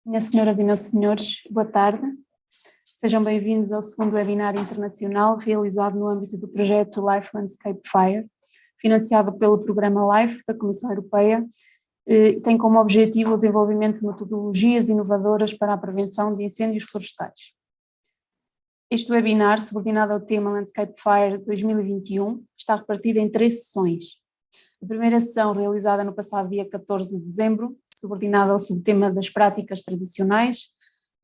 Minhas senhoras e meus senhores, boa tarde. Sejam bem-vindos ao segundo webinar internacional realizado no âmbito do projeto Life Landscape Fire, financiado pelo programa LIFE da Comissão Europeia, e tem como objetivo o desenvolvimento de metodologias inovadoras para a prevenção de incêndios florestais. Este webinar, subordinado ao tema Landscape Fire 2021, está repartido em 3 sessões. A primeira sessão, realizada no passado dia 14 de dezembro, subordinada ao subtema das práticas tradicionais.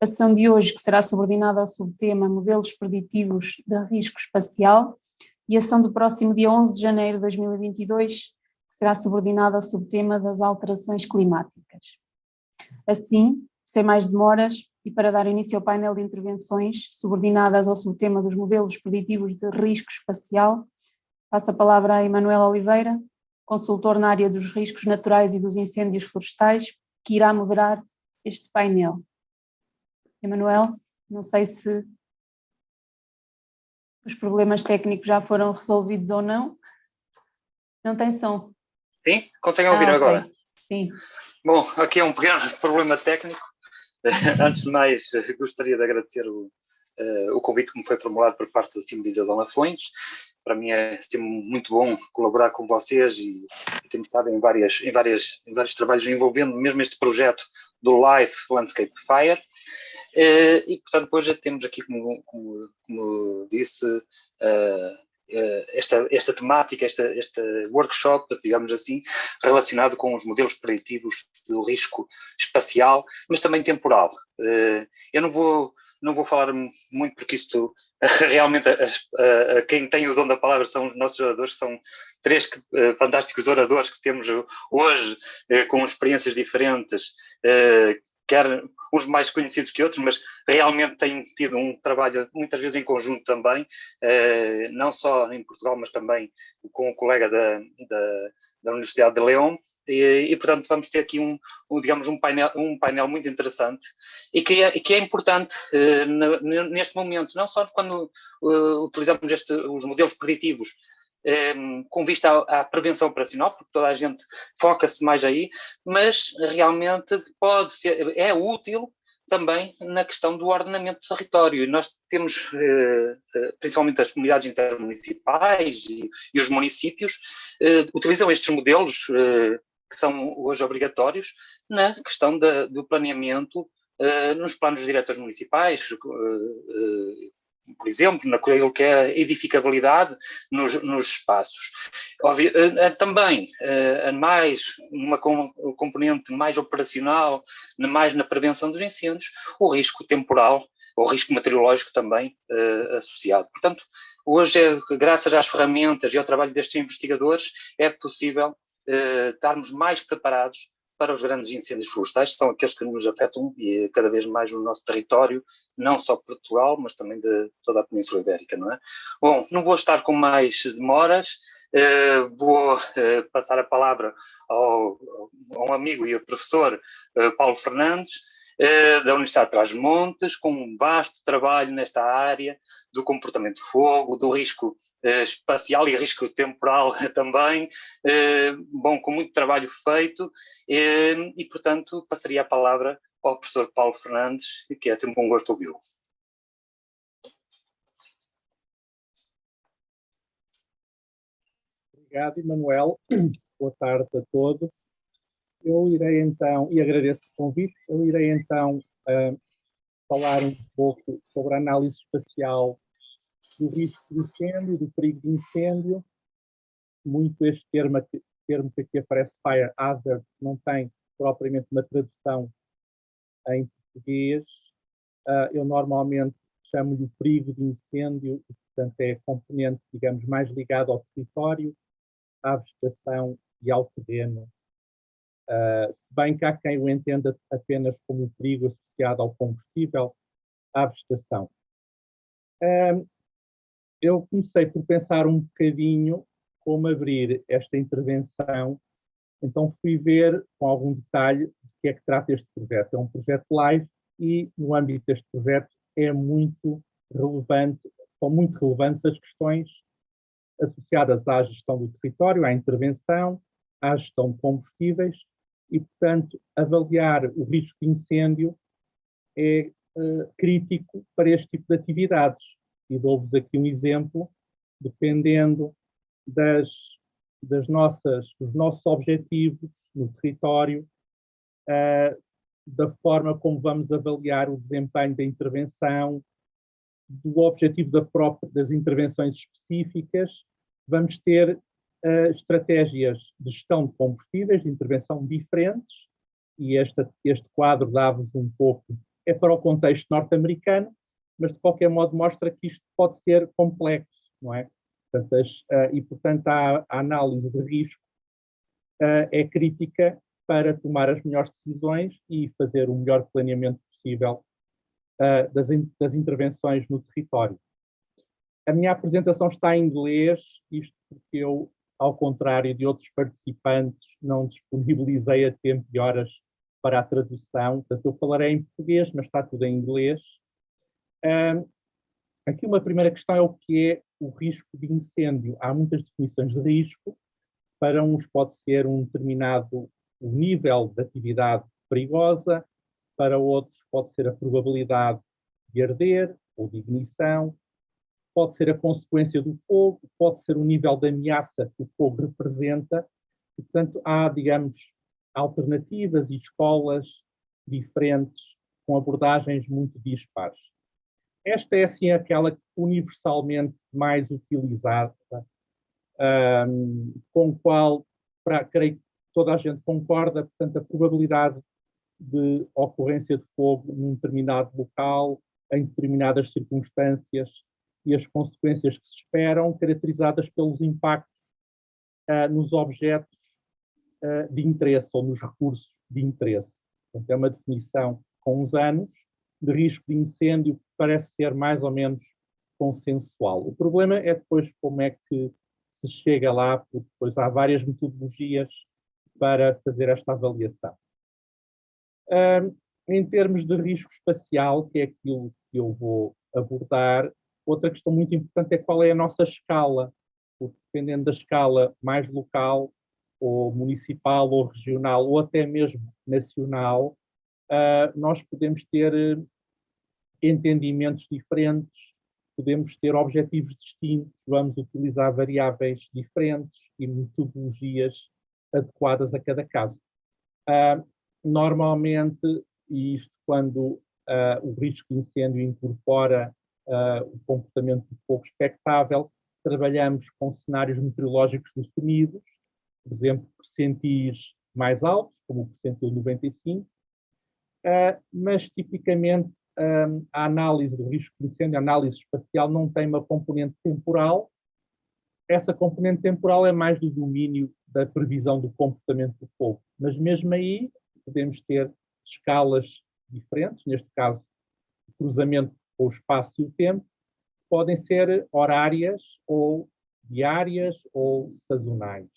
A sessão de hoje, que será subordinada ao subtema Modelos Preditivos de Risco Espacial. E a sessão do próximo dia 11 de janeiro de 2022, que será subordinada ao subtema das alterações climáticas. Assim, sem mais demoras, e para dar início ao painel de intervenções subordinadas ao subtema dos Modelos Preditivos de Risco Espacial, passo a palavra a Emanuel Oliveira, consultor na área dos riscos naturais e dos incêndios florestais, que irá moderar este painel. Emanuel, não sei se os problemas técnicos já foram resolvidos ou não. Não tem som. Sim? Conseguem ouvir agora? Okay. Sim. Bom, aqui é um pequeno problema técnico. Antes de mais, gostaria de agradecer o convite que me foi formulado por parte da CIM de Isadão Lafões. Para mim é muito bom colaborar com vocês e temos estado em vários trabalhos envolvendo mesmo este projeto do Life Landscape Fire. E, portanto, depois já temos aqui, como disse, esta temática, este workshop, digamos assim, relacionado com os modelos preditivos do risco espacial, mas também temporal. Eu não vou falar muito porque isto realmente quem tem o dom da palavra são os nossos oradores, são 3 fantásticos oradores que temos hoje, com experiências diferentes, quer uns mais conhecidos que outros, mas realmente têm tido um trabalho muitas vezes em conjunto também, não só em Portugal, mas também com o colega da Universidade de León, e portanto vamos ter aqui digamos um painel muito interessante e que é importante neste momento, não só quando utilizamos os modelos preditivos com vista à prevenção operacional, porque toda a gente foca-se mais aí, mas realmente é útil também na questão do ordenamento do território. Nós temos, principalmente as comunidades intermunicipais e os municípios, utilizam estes modelos que são hoje obrigatórios na questão do planeamento nos planos diretores municipais, por exemplo, naquilo que é a edificabilidade nos espaços. Também, uma componente mais operacional, mais na prevenção dos incêndios, o risco temporal, o risco meteorológico também associado. Portanto, hoje, graças às ferramentas e ao trabalho destes investigadores, é possível estarmos mais preparados para os grandes incêndios florestais, que são aqueles que nos afetam e cada vez mais no nosso território, não só Portugal, mas também de toda a Península Ibérica, não é? Bom, não vou estar com mais demoras, vou passar a palavra a um amigo e professor, Paulo Fernandes, da Universidade de Trás-os-Montes, com um vasto trabalho nesta área do comportamento de fogo, do risco espacial e risco temporal também, bom, com muito trabalho feito, e portanto passaria a palavra ao professor Paulo Fernandes, que é sempre um gosto ouvi-lo. Obrigado, Emanuel. Boa tarde a todos. Eu irei então, e agradeço o convite, falar um pouco sobre a análise espacial do risco de incêndio, do perigo de incêndio. Muito este termo que aqui aparece, Fire Hazard, não tem propriamente uma tradução em português. Eu normalmente chamo-lhe o perigo de incêndio, e, portanto é a componente, digamos, mais ligada ao território, à vegetação e ao terreno. Se bem que há quem o entenda apenas como um perigo associado ao combustível, à vegetação. Eu comecei por pensar um bocadinho como abrir esta intervenção, então fui ver com algum detalhe de que é que trata este projeto. É um projeto LIFE e no âmbito deste projeto são muito relevantes as questões associadas à gestão do território, à intervenção, à gestão de combustíveis e, portanto, avaliar o risco de incêndio é crítico para este tipo de atividades. E dou-vos aqui um exemplo, dependendo dos nossos objetivos no território, da forma como vamos avaliar o desempenho da intervenção, do objetivo das intervenções específicas, vamos ter estratégias de gestão de combustíveis, de intervenção diferentes, e este quadro dá-vos um pouco, é para o contexto norte-americano, mas de qualquer modo mostra que isto pode ser complexo, não é? Portanto, a análise de risco é crítica para tomar as melhores decisões e fazer o melhor planeamento possível das intervenções no território. A minha apresentação está em inglês, isto porque eu, ao contrário de outros participantes, não disponibilizei a tempo e horas para a tradução. Portanto, eu falarei em português, mas está tudo em inglês. Aqui uma primeira questão é o que é o risco de incêndio. Há muitas definições de risco. Para uns pode ser um determinado nível de atividade perigosa, para outros pode ser a probabilidade de arder ou de ignição, pode ser a consequência do fogo, pode ser o nível de ameaça que o fogo representa. E, portanto, há, digamos, alternativas e escolas diferentes com abordagens muito dispares. Esta é, assim, aquela universalmente mais utilizada, com a qual, creio que toda a gente concorda. Portanto, a probabilidade de ocorrência de fogo num determinado local, em determinadas circunstâncias, e as consequências que se esperam, caracterizadas pelos impactos nos objetos de interesse ou nos recursos de interesse. Portanto, é uma definição com uns anos de risco de incêndio que parece ser mais ou menos consensual. O problema é depois como é que se chega lá, porque depois há várias metodologias para fazer esta avaliação. Em termos de risco espacial, que é aquilo que eu vou abordar, outra questão muito importante é qual é a nossa escala, porque dependendo da escala mais local, ou municipal, ou regional, ou até mesmo nacional, nós podemos ter entendimentos diferentes, podemos ter objetivos distintos, vamos utilizar variáveis diferentes e metodologias adequadas a cada caso. Normalmente, e isto quando o risco de incêndio incorpora o comportamento de fogo expectável, trabalhamos com cenários meteorológicos definidos, por exemplo, percentis mais altos, como o percentil 95, mas tipicamente a análise do risco de incêndio, a análise espacial, não tem uma componente temporal. Essa componente temporal é mais do domínio da previsão do comportamento do fogo, mas mesmo aí podemos ter escalas diferentes, neste caso, o cruzamento com o espaço e o tempo, podem ser horárias ou diárias ou sazonais.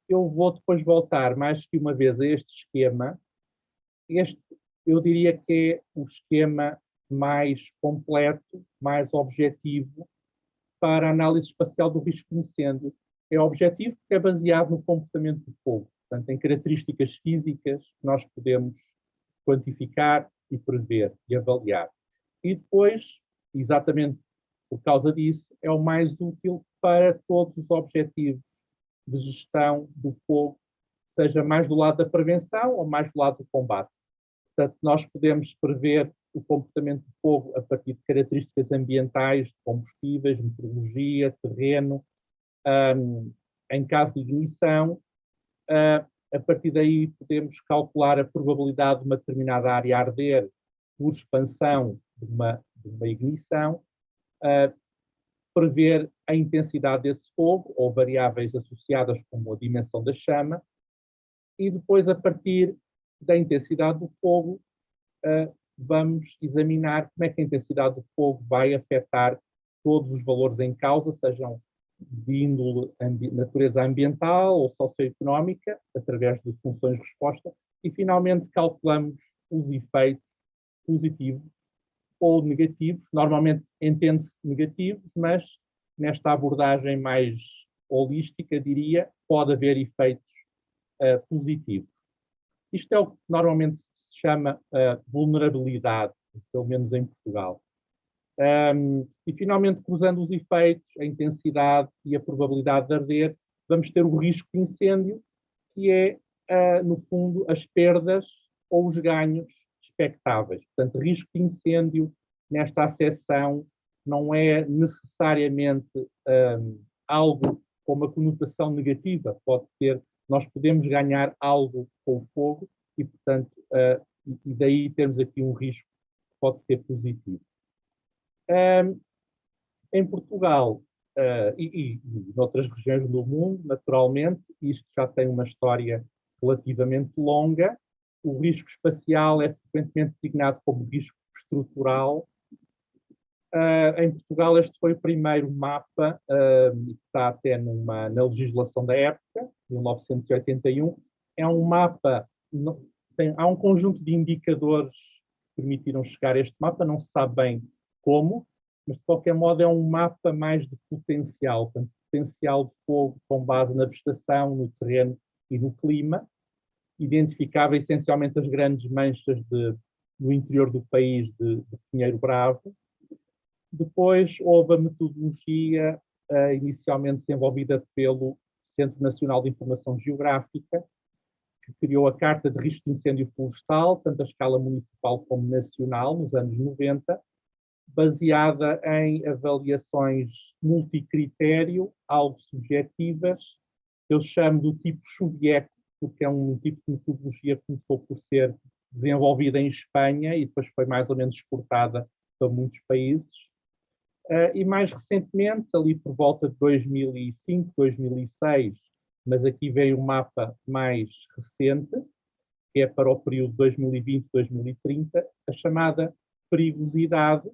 Eu vou depois voltar mais que uma vez a este esquema. Eu diria que é o esquema mais completo, mais objetivo para a análise espacial do risco de incêndio. É objetivo porque é baseado no comportamento do fogo, portanto, em características físicas que nós podemos quantificar e prever e avaliar. E depois, exatamente por causa disso, é o mais útil para todos os objetivos de gestão do fogo, seja mais do lado da prevenção ou mais do lado do combate. Portanto, nós podemos prever o comportamento do fogo a partir de características ambientais, de combustíveis, meteorologia, terreno. Em caso de ignição, a partir daí podemos calcular a probabilidade de uma determinada área arder por expansão de uma ignição, prever a intensidade desse fogo ou variáveis associadas como a dimensão da chama, e depois, a partir da intensidade do fogo, vamos examinar como é que a intensidade do fogo vai afetar todos os valores em causa, sejam de índole natureza ambiental ou socioeconómica, através de funções de resposta, e finalmente calculamos os efeitos positivos ou negativos. Normalmente entende-se negativos, mas nesta abordagem mais holística, diria, pode haver efeitos positivos. Isto é o que normalmente se chama vulnerabilidade, pelo menos em Portugal. E, finalmente, cruzando os efeitos, a intensidade e a probabilidade de arder, vamos ter o risco de incêndio, que é, no fundo, as perdas ou os ganhos expectáveis. Portanto, risco de incêndio, nesta acessão, não é necessariamente algo com uma conotação negativa. Pode ser, nós podemos ganhar algo com o fogo e, portanto, e daí temos aqui um risco que pode ser positivo. Em Portugal e noutras regiões do mundo, naturalmente, isto já tem uma história relativamente longa. O risco espacial é frequentemente designado como risco estrutural. Em Portugal, este foi o primeiro mapa, que está até na legislação da época, 1981. É um mapa, há um conjunto de indicadores que permitiram chegar a este mapa, não se sabe bem como, mas de qualquer modo é um mapa mais de potencial, portanto, potencial de fogo com base na vegetação, no terreno e no clima. Identificava essencialmente as grandes manchas no interior do país de Pinheiro Bravo. Depois houve a metodologia inicialmente desenvolvida pelo Centro Nacional de Informação Geográfica, que criou a Carta de Risco de Incêndio Florestal, tanto a escala municipal como nacional, nos anos 90, baseada em avaliações multicritério, algo subjetivas. Eu chamo do tipo Chubieco, porque é um tipo de metodologia que começou por ser desenvolvida em Espanha e depois foi mais ou menos exportada para muitos países. E mais recentemente, ali por volta de 2005, 2006, mas aqui veio um mapa mais recente, que é para o período 2020-2030, a chamada perigosidade,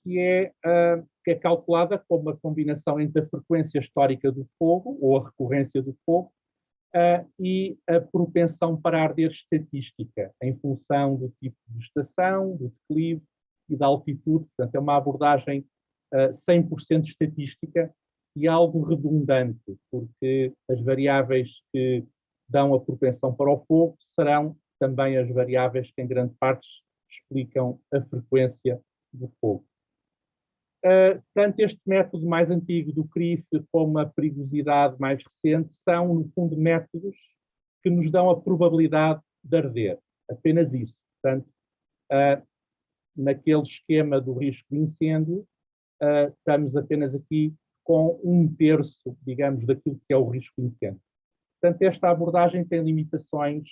que é calculada como uma combinação entre a frequência histórica do fogo, ou a recorrência do fogo, e a propensão para arder estatística, em função do tipo de estação, do declive e da altitude. Portanto, é uma abordagem 100% estatística e algo redundante, porque as variáveis que dão a propensão para o fogo serão também as variáveis que, em grande parte, explicam a frequência do fogo. Tanto este método mais antigo do CRIF como a perigosidade mais recente são, no fundo, métodos que nos dão a probabilidade de arder. Apenas isso. Portanto, naquele esquema do risco de incêndio, estamos apenas aqui com 1/3, digamos, daquilo que é o risco de incêndio. Portanto, esta abordagem tem limitações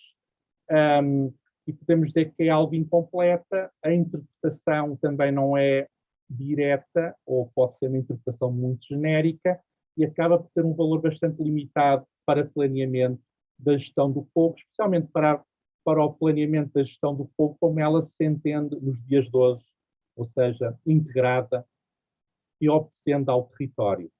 e podemos dizer que é algo incompleta. A interpretação também não é direta, ou pode ser uma interpretação muito genérica, e acaba por ter um valor bastante limitado para planeamento da gestão do fogo, especialmente para o planeamento da gestão do fogo como ela se entende nos dias de hoje, ou seja, integrada e obedecendo ao território.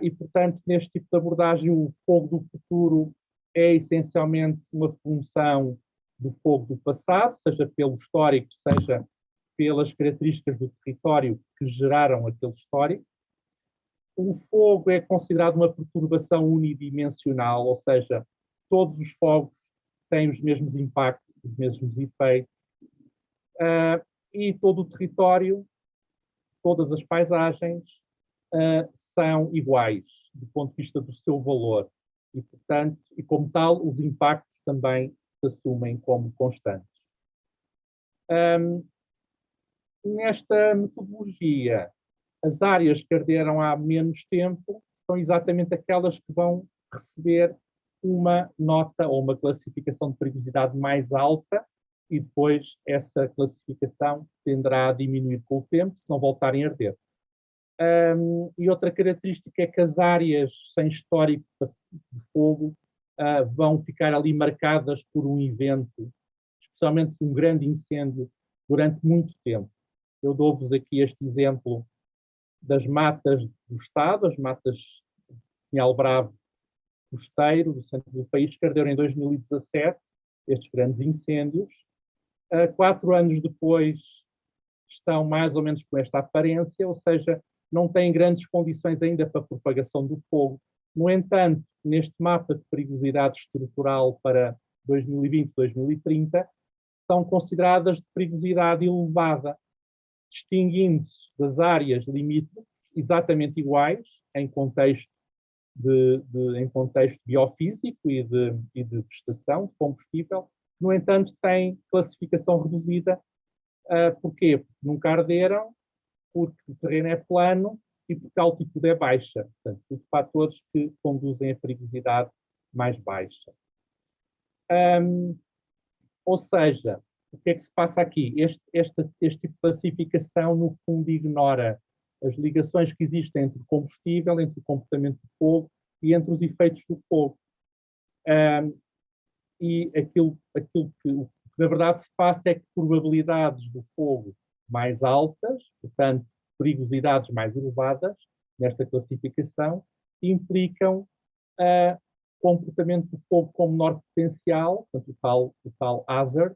E, portanto, neste tipo de abordagem, o fogo do futuro é essencialmente uma função do fogo do passado, seja pelo histórico, seja pelas características do território que geraram aquele histórico. O fogo é considerado uma perturbação unidimensional, ou seja, todos os fogos têm os mesmos impactos, os mesmos efeitos, e todo o território, todas as paisagens são iguais do ponto de vista do seu valor e, portanto, e como tal, os impactos também se assumem como constantes. Nesta metodologia, as áreas que arderam há menos tempo são exatamente aquelas que vão receber uma nota ou uma classificação de perigosidade mais alta e depois essa classificação tenderá a diminuir com o tempo se não voltarem a arder. E outra característica é que as áreas sem histórico de fogo vão ficar ali marcadas por um evento, especialmente um grande incêndio, durante muito tempo. Eu dou-vos aqui este exemplo das matas do Estado, as matas de Pinhal Bravo costeiro, do centro do país, que arderam em 2017, estes grandes incêndios. 4 anos depois estão mais ou menos com esta aparência, ou seja, não têm grandes condições ainda para a propagação do fogo. No entanto, neste mapa de perigosidade estrutural para 2020-2030, são consideradas de perigosidade elevada, distinguindo-se das áreas limítrofes exatamente iguais em contexto em contexto biofísico e de prestação de combustível. No entanto, têm classificação reduzida. Porquê? Porque nunca arderam, porque o terreno é plano e porque a altitude é baixa. Portanto, tudo fatores que conduzem a perigosidade mais baixa. Ou seja, o que é que se passa aqui? Este tipo de classificação, no fundo, ignora as ligações que existem entre o combustível, entre o comportamento do fogo e entre os efeitos do fogo. E aquilo que, na verdade, se passa é que probabilidades do fogo mais altas, portanto, perigosidades mais elevadas, nesta classificação, implicam comportamento do fogo com menor potencial, portanto, o tal hazard,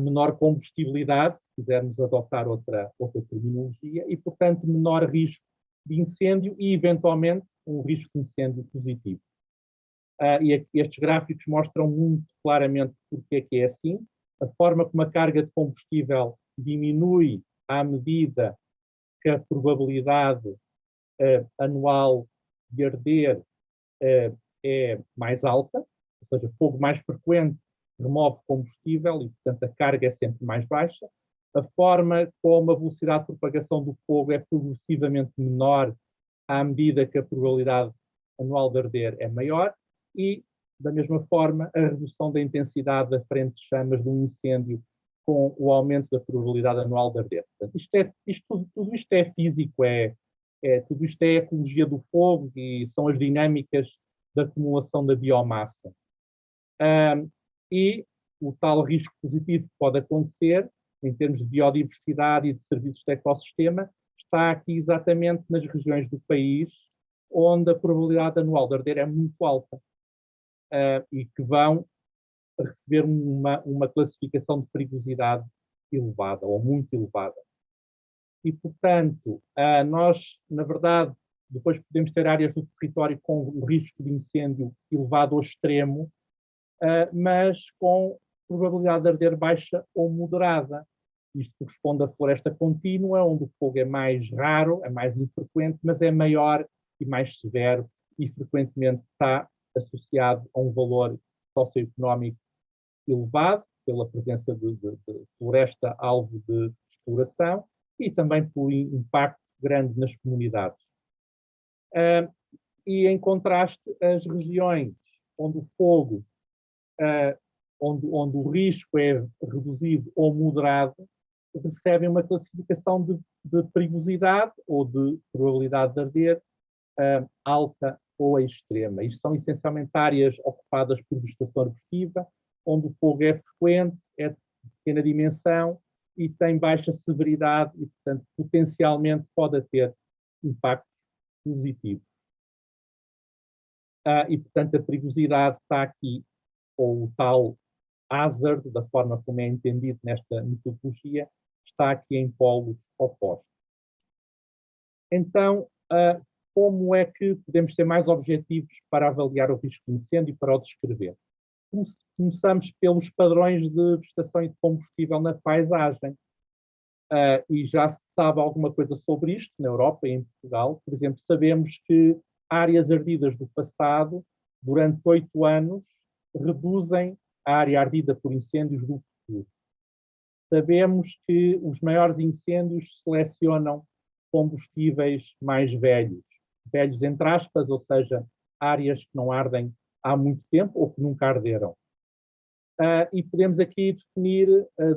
menor combustibilidade, se quisermos adotar outra terminologia, e, portanto, menor risco de incêndio e, eventualmente, um risco de incêndio positivo. E estes gráficos mostram muito claramente porque é que é assim. A forma como a carga de combustível diminui à medida que a probabilidade anual de arder é mais alta, ou seja, fogo mais frequente remove combustível e, portanto, a carga é sempre mais baixa. A forma como a velocidade de propagação do fogo é progressivamente menor à medida que a probabilidade anual de arder é maior e, da mesma forma, a redução da intensidade da frente de chamas de um incêndio com o aumento da probabilidade anual de arder. Portanto, tudo isto é físico, tudo isto é a ecologia do fogo e são as dinâmicas da acumulação da biomassa. E o tal risco positivo que pode acontecer, em termos de biodiversidade e de serviços de ecossistema, está aqui exatamente nas regiões do país onde a probabilidade anual de arder é muito alta e que vão receber uma classificação de perigosidade elevada ou muito elevada. E, portanto, nós, na verdade, depois podemos ter áreas do território com o risco de incêndio elevado ao extremo, mas com probabilidade de arder baixa ou moderada. Isto corresponde à floresta contínua, onde o fogo é mais raro, é mais infrequente, mas é maior e mais severo e frequentemente está associado a um valor socioeconómico elevado, pela presença de floresta alvo de exploração e também por impacto grande nas comunidades. E, em contraste, as regiões onde o fogo, onde o risco é reduzido ou moderado, recebem uma classificação de perigosidade ou de probabilidade de arder alta ou extrema. Isto são essencialmente áreas ocupadas por vegetação arbustiva, onde o fogo é frequente, é de pequena dimensão e tem baixa severidade e, portanto, potencialmente pode ter impactos positivos. E, portanto, a perigosidade está aqui, ou o tal hazard, da forma como é entendido nesta metodologia, está aqui em polos opostos. Então, como é que podemos ser mais objetivos para avaliar o risco de incêndio e para o descrever? Começamos pelos padrões de vegetação e de combustível na paisagem. E já se sabe alguma coisa sobre isto na Europa e em Portugal. Por exemplo, sabemos que áreas ardidas do passado, durante 8 anos, reduzem a área ardida por incêndios do futuro. Sabemos que os maiores incêndios selecionam combustíveis mais velhos. Velhos entre aspas, ou seja, áreas que não ardem há muito tempo ou que nunca arderam. E podemos aqui definir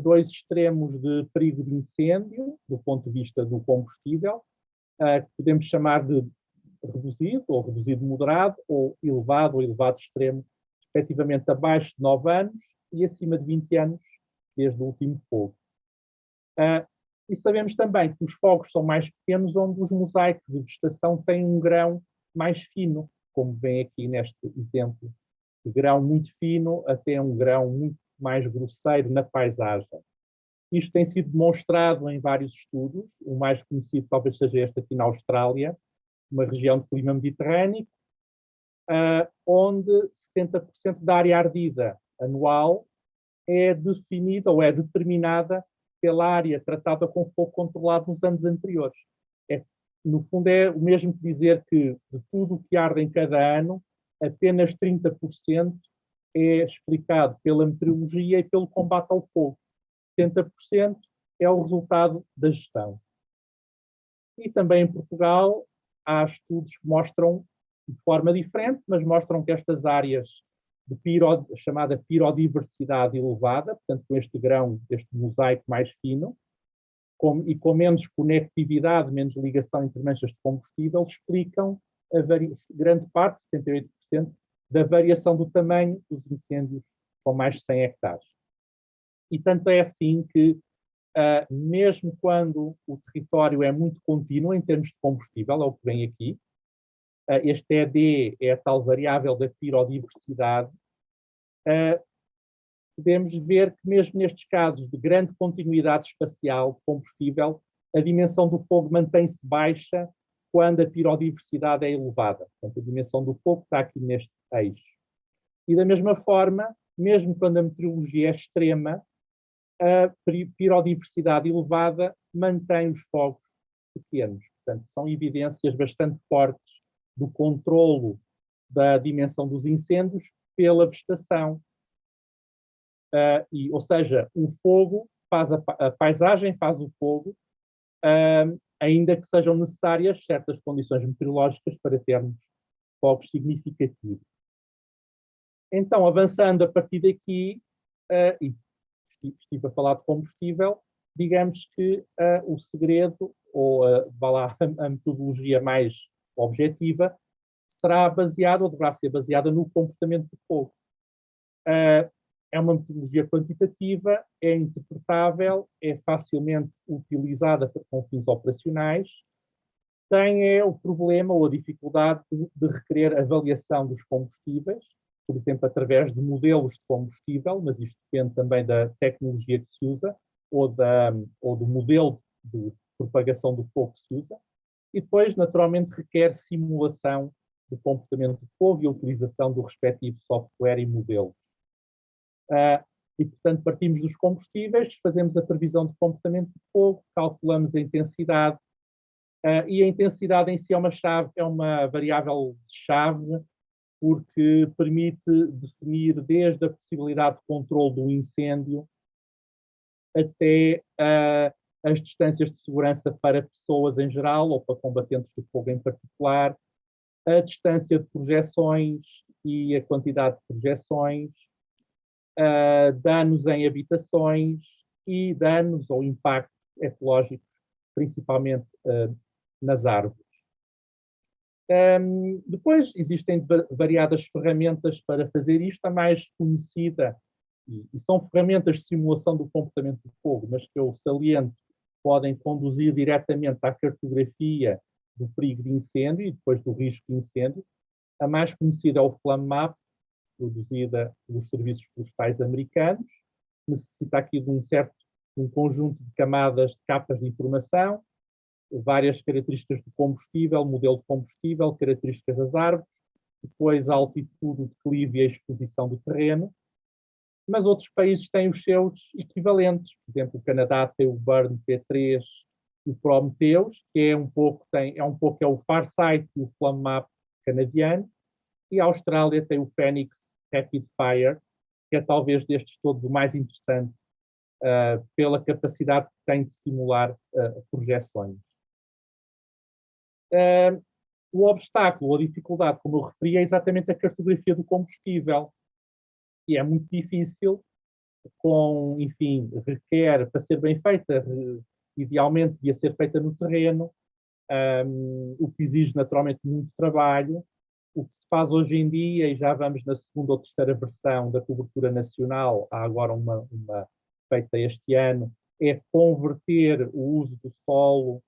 2 extremos de perigo de incêndio, do ponto de vista do combustível, que podemos chamar de reduzido ou reduzido moderado, ou elevado extremo, respectivamente abaixo de 9 anos e acima de 20 anos, desde o último fogo. E sabemos também que os fogos são mais pequenos, onde os mosaicos de vegetação têm um grão mais fino, como vem aqui neste exemplo, de grão muito fino até um grão muito mais grosseiro na paisagem. Isto tem sido demonstrado em vários estudos, o mais conhecido talvez seja este aqui na Austrália, uma região de clima mediterrâneo, onde 70% da área ardida anual é definida ou é determinada pela área tratada com fogo controlado nos anos anteriores. No fundo, é o mesmo que dizer que de tudo o que arde em cada ano, apenas 30% é explicado pela meteorologia e pelo combate ao fogo. 70% é o resultado da gestão. E também em Portugal há estudos que mostram, de forma diferente, mas mostram que estas áreas de chamada pirodiversidade elevada, portanto com este grão, este mosaico mais fino, e com menos conectividade, menos ligação entre manchas de combustível, explicam grande parte, 78%, da variação do tamanho dos incêndios com mais de 100 hectares. E tanto é assim que, mesmo quando o território é muito contínuo em termos de combustível, é o que vem aqui, este ED é a tal variável da pirodiversidade, podemos ver que mesmo nestes casos de grande continuidade espacial de combustível, a dimensão do fogo mantém-se baixa quando a pirodiversidade é elevada. Portanto, a dimensão do fogo está aqui neste eixo. E da mesma forma, mesmo quando a meteorologia é extrema, a pirodiversidade elevada mantém os fogos pequenos. Portanto, são evidências bastante fortes do controlo da dimensão dos incêndios pela vegetação. Ou seja, o fogo faz a paisagem, faz o fogo, ainda que sejam necessárias certas condições meteorológicas para termos fogos significativos. Então, avançando a partir daqui, e estive a falar de combustível, digamos que o segredo, ou a metodologia mais objetiva, será baseada, ou deverá ser baseada, no comportamento do fogo. É uma metodologia quantitativa, é interpretável, é facilmente utilizada com fins operacionais, tem o problema ou a dificuldade de requerer avaliação dos combustíveis, por exemplo, através de modelos de combustível, mas isto depende também da tecnologia que se usa, ou do modelo de propagação do fogo que se usa, e depois, naturalmente, requer simulação do comportamento do fogo e a utilização do respectivo software e modelo. E, portanto, partimos dos combustíveis, fazemos a previsão do comportamento do fogo, calculamos a intensidade, e a intensidade em si é uma variável de chave, porque permite definir desde a possibilidade de controle do incêndio até as distâncias de segurança para pessoas em geral ou para combatentes do fogo em particular, a distância de projeções e a quantidade de projeções, danos em habitações e danos ou impactos ecológicos, principalmente nas árvores. Depois existem variadas ferramentas para fazer isto. A mais conhecida, e são ferramentas de simulação do comportamento do fogo, mas que eu saliento, podem conduzir diretamente à cartografia do perigo de incêndio e depois do risco de incêndio. A mais conhecida é o Flame Map, produzida pelos serviços florestais americanos. Necessita aqui de um conjunto de camadas, de capas de informação, várias características do combustível, modelo de combustível, características das árvores, depois a altitude, o declive e a exposição do terreno. Mas outros países têm os seus equivalentes. Por exemplo, o Canadá tem o Burn P3 e o Prometheus, que é o Farsight e o Flame Map canadiano, e a Austrália tem o Phoenix Rapid Fire, que é talvez destes todos o mais interessante, pela capacidade que tem de simular projeções. O obstáculo ou a dificuldade, como eu referi, é exatamente a cartografia do combustível. E é muito difícil, requer, para ser bem feita, idealmente devia ser feita no terreno, o que exige naturalmente muito trabalho. O que se faz hoje em dia, e já vamos na segunda ou terceira versão da cobertura nacional, há agora uma feita este ano, é converter o uso do solo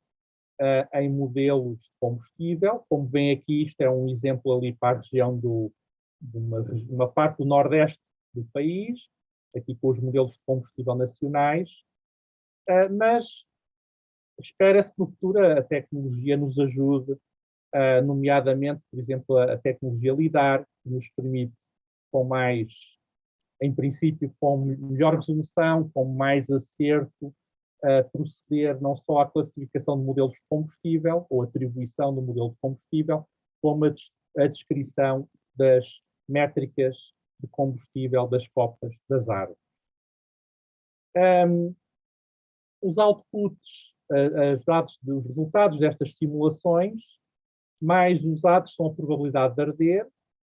em modelos de combustível. Como vem aqui, isto é um exemplo ali para a região de uma parte do nordeste do país, aqui com os modelos de combustível nacionais, mas espera-se que no futuro a tecnologia nos ajude nomeadamente, por exemplo, a tecnologia LIDAR, que nos permite, em princípio, com melhor resolução, com mais acerto, proceder não só à classificação de modelos de combustível ou atribuição do modelo de combustível, como a descrição das métricas de combustível das copas das árvores. Os outputs, os resultados destas simulações, mais usados são a probabilidade de arder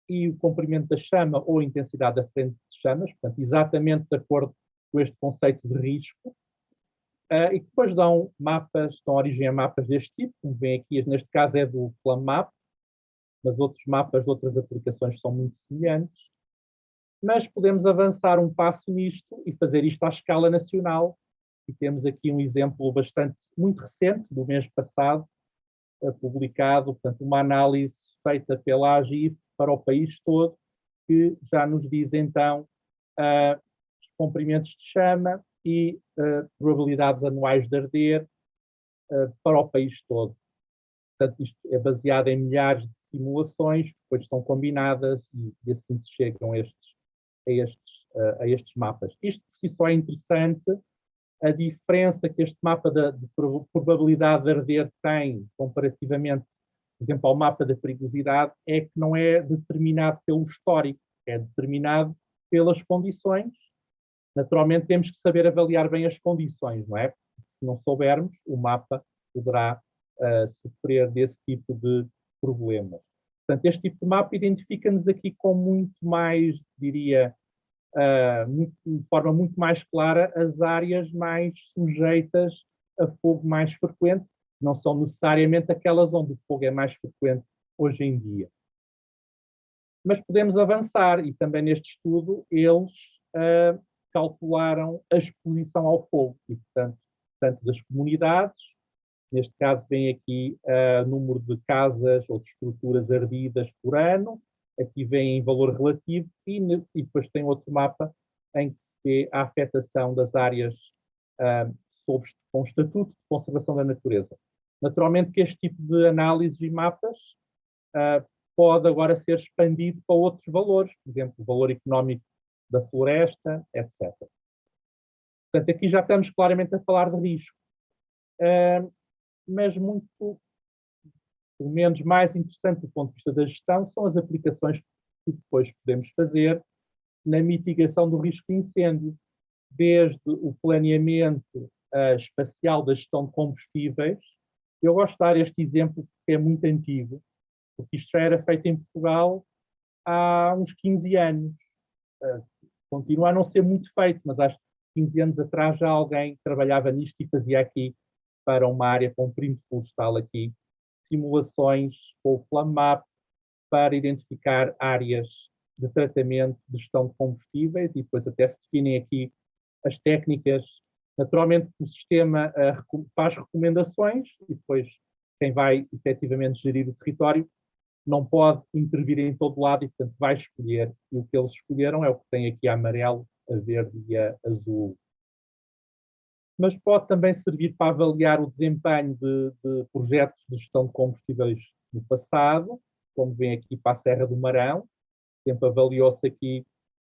e o comprimento da chama ou a intensidade da frente de chamas, portanto, exatamente de acordo com este conceito de risco, e depois dão origem a mapas deste tipo, como vem aqui, neste caso é do FlamMap, mas outros mapas de outras aplicações são muito semelhantes. Mas podemos avançar um passo nisto e fazer isto à escala nacional. E temos aqui um exemplo muito recente, do mês passado, publicado, portanto, uma análise feita pela AGIF para o país todo, que já nos diz então os comprimentos de chama e probabilidades anuais de arder para o país todo. Portanto, isto é baseado em milhares de simulações, que depois são combinadas e assim se chegam a estes mapas. Isto por si só é interessante, a diferença que este mapa de probabilidade de arder tem comparativamente, por exemplo, ao mapa da perigosidade, é que não é determinado pelo histórico, é determinado pelas condições. Naturalmente temos que saber avaliar bem as condições, não é? Se não soubermos, o mapa poderá sofrer desse tipo de problemas. Portanto, este tipo de mapa identifica-nos aqui com muito mais, diria, de forma muito mais clara, as áreas mais sujeitas a fogo mais frequente, não são necessariamente aquelas onde o fogo é mais frequente hoje em dia. Mas podemos avançar, e também neste estudo eles calcularam a exposição ao fogo, e portanto, tanto das comunidades, neste caso vem aqui o número de casas ou de estruturas ardidas por ano, aqui vem em valor relativo, e depois tem outro mapa em que se vê a afetação das áreas com estatuto de conservação da natureza. Naturalmente que este tipo de análises e mapas pode agora ser expandido para outros valores, por exemplo, o valor económico da floresta, etc. Portanto, aqui já estamos claramente a falar de risco. Mas muito, pelo menos mais interessante do ponto de vista da gestão, são as aplicações que depois podemos fazer na mitigação do risco de incêndio, desde o planeamento espacial da gestão de combustíveis. Eu gosto de dar este exemplo porque é muito antigo, porque isto já era feito em Portugal há uns 15 anos. Continua a não ser muito feito, mas há 15 anos atrás já alguém trabalhava nisto e fazia aqui, para uma área com perímetro florestal aqui, simulações com o FlamMap para identificar áreas de tratamento, de gestão de combustíveis, e depois até se definem aqui as técnicas. Naturalmente o sistema faz recomendações e depois quem vai efetivamente gerir o território não pode intervir em todo lado e, portanto, vai escolher. E o que eles escolheram é o que tem aqui a amarelo, a verde e a azul. Mas pode também servir para avaliar o desempenho de projetos de gestão de combustíveis no passado, como vem aqui para a Serra do Marão. Sempre avaliou-se aqui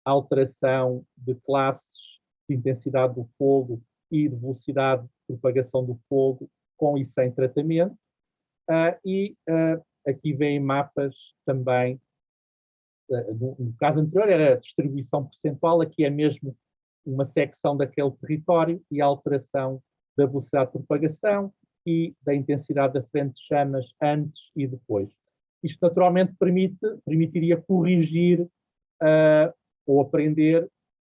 a alteração de classes de intensidade do fogo e de velocidade de propagação do fogo com e sem tratamento. Aqui vêm mapas também, no caso anterior era a distribuição percentual, aqui é mesmo uma secção daquele território e a alteração da velocidade de propagação e da intensidade da frente de chamas antes e depois. Isto naturalmente permitiria corrigir ou aprender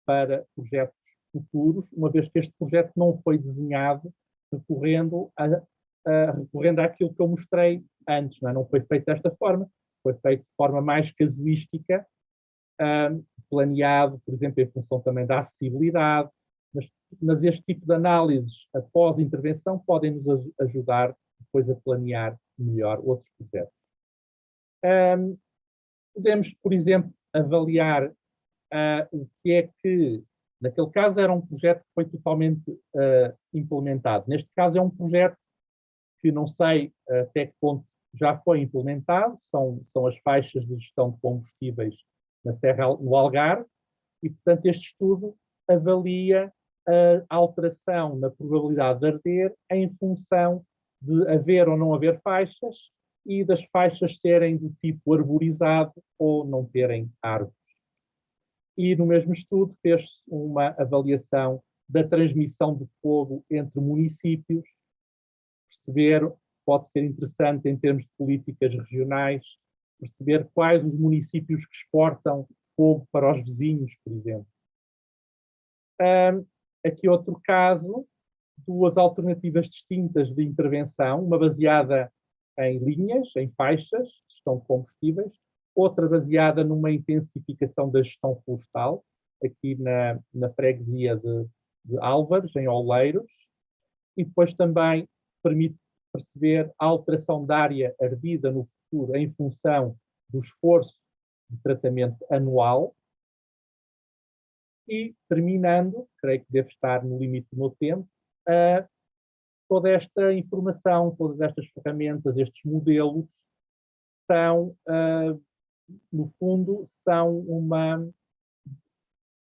para projetos futuros, uma vez que este projeto não foi desenhado recorrendo àquilo que eu mostrei antes, não foi feito desta forma, foi feito de forma mais casuística, planeado, por exemplo, em função também da acessibilidade, mas este tipo de análises após intervenção podem nos ajudar depois a planear melhor outros projetos. Podemos, por exemplo, avaliar o que é que, naquele caso era um projeto que foi totalmente implementado. Neste caso é um projeto que não sei até que ponto já foi implementado, são as faixas de gestão de combustíveis no Algarve, e, portanto, este estudo avalia a alteração na probabilidade de arder em função de haver ou não haver faixas e das faixas serem do tipo arborizado ou não terem árvores. E no mesmo estudo fez-se uma avaliação da transmissão de fogo entre municípios, perceber, pode ser interessante em termos de políticas regionais, perceber quais os municípios que exportam fogo para os vizinhos, por exemplo. Aqui outro caso, duas alternativas distintas de intervenção, uma baseada em linhas, em faixas, gestão de combustíveis, outra baseada numa intensificação da gestão florestal, aqui na freguesia de Álvares, em Oleiros, e depois também permite perceber a alteração da área ardida no futuro em função do esforço de tratamento anual. E, terminando, creio que devo estar no limite do meu tempo, toda esta informação, todas estas ferramentas, estes modelos, são, no fundo,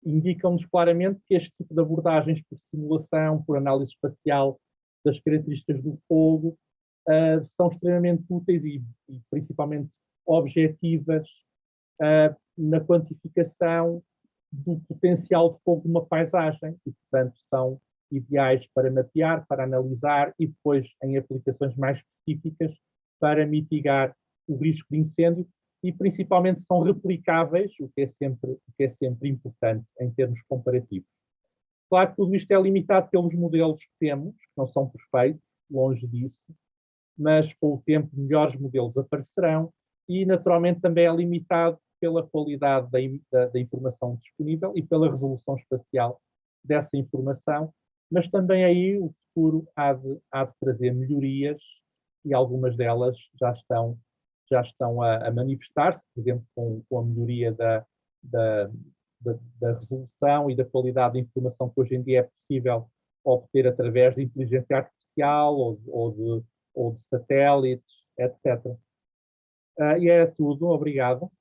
indicam-nos claramente que este tipo de abordagens por simulação, por análise espacial das características do fogo, são extremamente úteis e principalmente objetivas na quantificação do potencial de fogo numa paisagem e, portanto, são ideais para mapear, para analisar e depois, em aplicações mais específicas, para mitigar o risco de incêndio e, principalmente, são replicáveis, o que é sempre importante em termos comparativos. Claro que tudo isto é limitado pelos modelos que temos, que não são perfeitos, longe disso, mas com o tempo melhores modelos aparecerão e, naturalmente, também é limitado pela qualidade da informação disponível e pela resolução espacial dessa informação, mas também aí o futuro há de trazer melhorias e algumas delas já estão a manifestar-se, por exemplo, com a melhoria da resolução e da qualidade da informação que hoje em dia é possível obter através de inteligência artificial ou de satélites, etc. E é tudo. Obrigado.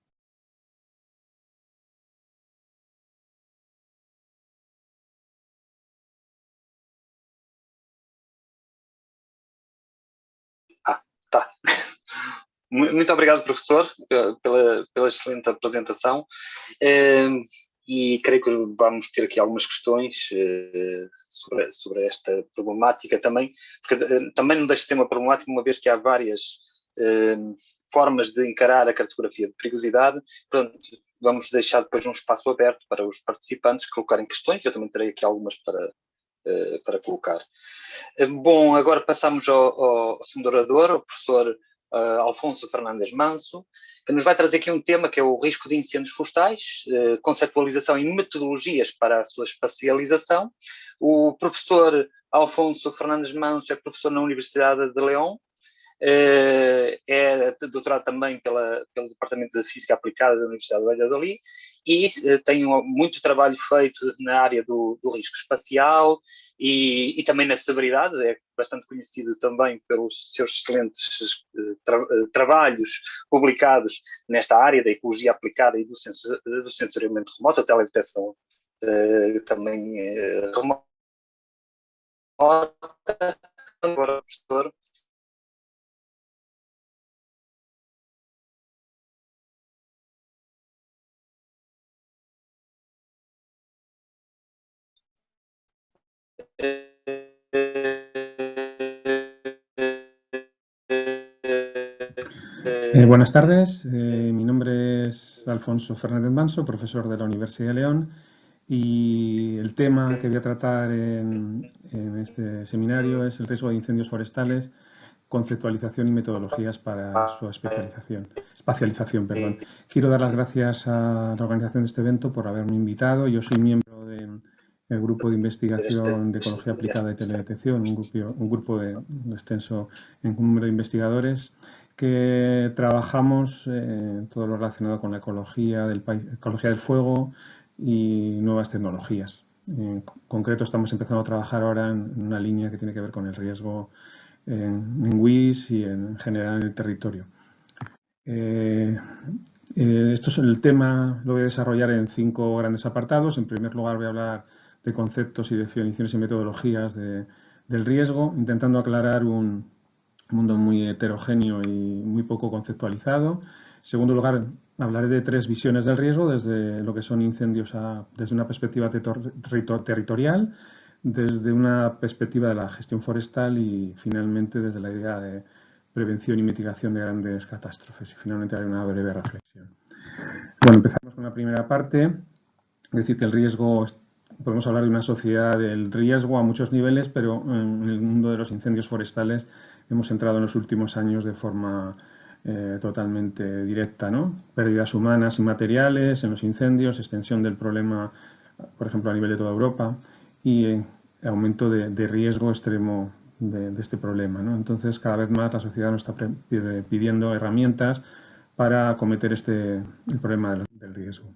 Tá. Muito obrigado, professor, pela excelente apresentação. E creio que vamos ter aqui algumas questões sobre esta problemática também, porque também não deixa de ser uma problemática, uma vez que há várias formas de encarar a cartografia de perigosidade. Pronto, vamos deixar depois um espaço aberto para os participantes colocarem questões. Eu também terei aqui algumas para colocar. Bom, agora passamos ao segundo orador, o professor Alfonso Fernandes Manso, que nos vai trazer aqui um tema que é o risco de incêndios florestais, conceptualização e metodologias para a sua espacialização. O professor Alfonso Fernandes Manso é professor na Universidade de León, é doutorado também pelo Departamento de Física Aplicada da Universidade de Valladolid e tem muito trabalho feito na área do risco espacial e também na severidade. É bastante conhecido também pelos seus excelentes trabalhos publicados nesta área da ecologia aplicada e do sensoriamento remoto, a teledetecção também remota. Agora, professor. Buenas tardes, mi nombre es Alfonso Fernández Manso, profesor de la Universidad de León, y el tema que voy a tratar en este seminario es el riesgo de incendios forestales, conceptualización y metodologías para su espacialización. Quiero dar las gracias a la organización de este evento por haberme invitado. Yo soy miembro del grupo de investigación de ecología aplicada y teledetección, un grupo de extenso número de investigadores que trabajamos todo lo relacionado con la ecología del fuego y nuevas tecnologías. En concreto, estamos empezando a trabajar ahora en una línea que tiene que ver con el riesgo en WIS y en general en el territorio. Esto es el tema, lo voy a desarrollar en 5 grandes apartados. En primer lugar voy a hablar de conceptos y definiciones y metodologías del riesgo, intentando aclarar un mundo muy heterogéneo y muy poco conceptualizado. En segundo lugar, hablaré de 3 visiones del riesgo, desde lo que son incendios desde una perspectiva territorial, desde una perspectiva de la gestión forestal y finalmente desde la idea de prevención y mitigación de grandes catástrofes. Y finalmente haré una breve reflexión. Bueno, empezamos con la primera parte. Es decir, que el riesgo, podemos hablar de una sociedad del riesgo a muchos niveles, pero en el mundo de los incendios forestales hemos entrado en los últimos años de forma totalmente directa, ¿no? Pérdidas humanas y materiales en los incendios, extensión del problema, por ejemplo, a nivel de toda Europa y aumento de riesgo extremo de este problema, ¿no? Entonces, cada vez más la sociedad nos está pidiendo herramientas para acometer el problema del riesgo.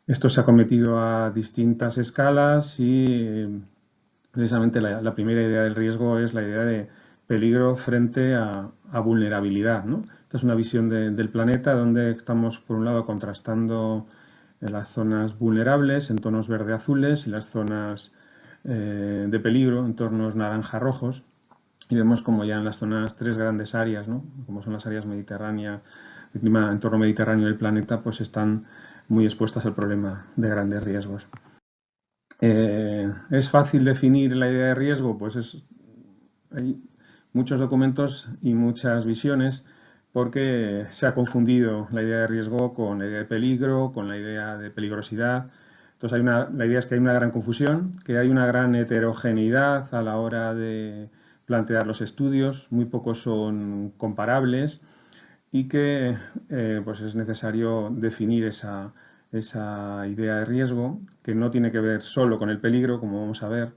Esto se ha cometido a distintas escalas y precisamente la primera idea del riesgo es la idea de peligro frente a vulnerabilidad, ¿no? Esta es una visión del planeta donde estamos, por un lado, contrastando las zonas vulnerables en tonos verde-azules y las zonas de peligro en tonos naranja-rojos. Y vemos como ya en las zonas 3 grandes áreas, ¿no? Como son las áreas mediterráneas, el clima en torno mediterráneo del planeta, pues están muy expuestas al problema de grandes riesgos. ¿Es fácil definir la idea de riesgo? Pues hay muchos documentos y muchas visiones porque se ha confundido la idea de riesgo con la idea de peligro, con la idea de peligrosidad. Entonces la idea es que hay una gran confusión, que hay una gran heterogeneidad a la hora de plantear los estudios, muy pocos son comparables y que pues es necesario definir esa idea de riesgo, que no tiene que ver solo con el peligro, como vamos a ver,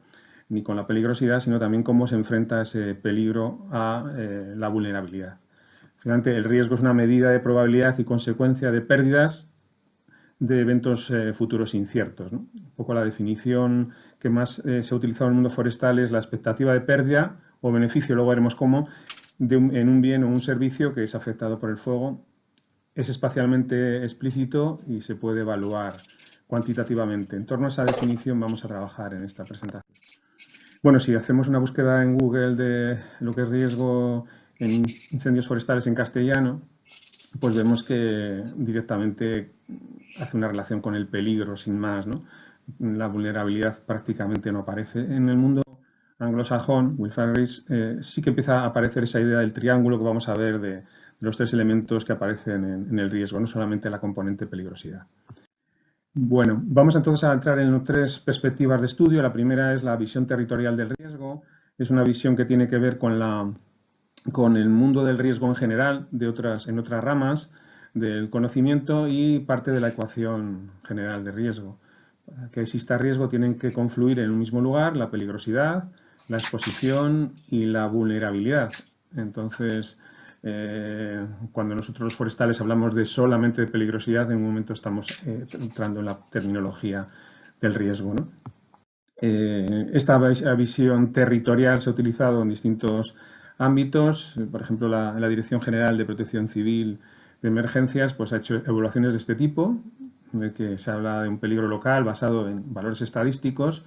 ni con la peligrosidad, sino también cómo se enfrenta ese peligro a la vulnerabilidad. Finalmente, el riesgo es una medida de probabilidad y consecuencia de pérdidas de eventos futuros inciertos, ¿no? Un poco la definición que más se ha utilizado en el mundo forestal es la expectativa de pérdida o beneficio, luego veremos cómo, en un bien o un servicio que es afectado por el fuego. Es espacialmente explícito y se puede evaluar cuantitativamente. En torno a esa definición vamos a trabajar en esta presentación. Bueno, si hacemos una búsqueda en Google de lo que es riesgo en incendios forestales en castellano, pues vemos que directamente hace una relación con el peligro, sin más, ¿no? La vulnerabilidad prácticamente no aparece. En el mundo anglosajón, Will Farris, sí que empieza a aparecer esa idea del triángulo que vamos a ver de los 3 elementos que aparecen en el riesgo, no solamente la componente peligrosidad. Bueno, vamos entonces a entrar en 3 perspectivas de estudio. La primera es la visión territorial del riesgo. Es una visión que tiene que ver con el mundo del riesgo en general, en otras ramas del conocimiento y parte de la ecuación general de riesgo. Para que exista riesgo tienen que confluir en un mismo lugar la peligrosidad, la exposición y la vulnerabilidad. Entonces, cuando nosotros los forestales hablamos de solamente de peligrosidad, en un momento estamos entrando en la terminología del riesgo, ¿no? Esta visión territorial se ha utilizado en distintos ámbitos. Por ejemplo, la Dirección General de Protección Civil de Emergencias pues, ha hecho evaluaciones de este tipo, de que se habla de un peligro local basado en valores estadísticos,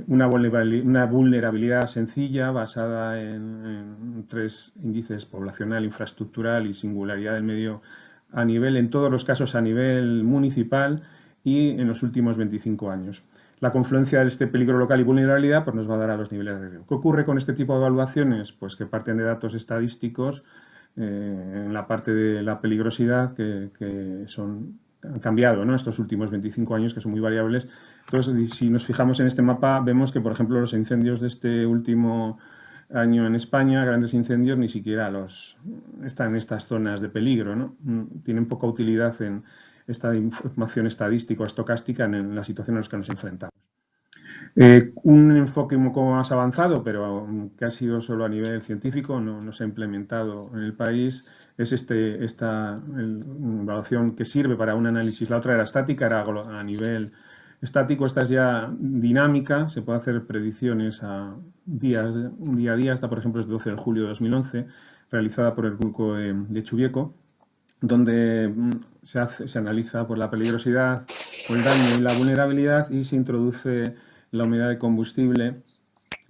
una vulnerabilidad sencilla basada en 3 índices: poblacional, infraestructural y singularidad del medio en todos los casos a nivel municipal y en los últimos 25 años. La confluencia de este peligro local y vulnerabilidad pues, nos va a dar a los niveles de riesgo. ¿Qué ocurre con este tipo de evaluaciones? Pues que parten de datos estadísticos en la parte de la peligrosidad que han cambiado, ¿no? Estos últimos 25 años, que son muy variables. Entonces, si nos fijamos en este mapa, vemos que, por ejemplo, los incendios de este último año en España, grandes incendios, ni siquiera están en estas zonas de peligro, ¿no? Tienen poca utilidad en esta información estadística o estocástica en la situación en la que nos enfrentamos. Un enfoque un poco más avanzado, pero que ha sido solo a nivel científico, no se ha implementado en el país, es esta evaluación que sirve para un análisis. La otra era estática, era a nivel estático, esta es ya dinámica, se puede hacer predicciones a día a día. Esta, por ejemplo, es de 12 de julio de 2011, realizada por el grupo de Chubieco, donde se analiza pues, la peligrosidad, el daño y la vulnerabilidad, y se introduce la unidad de combustible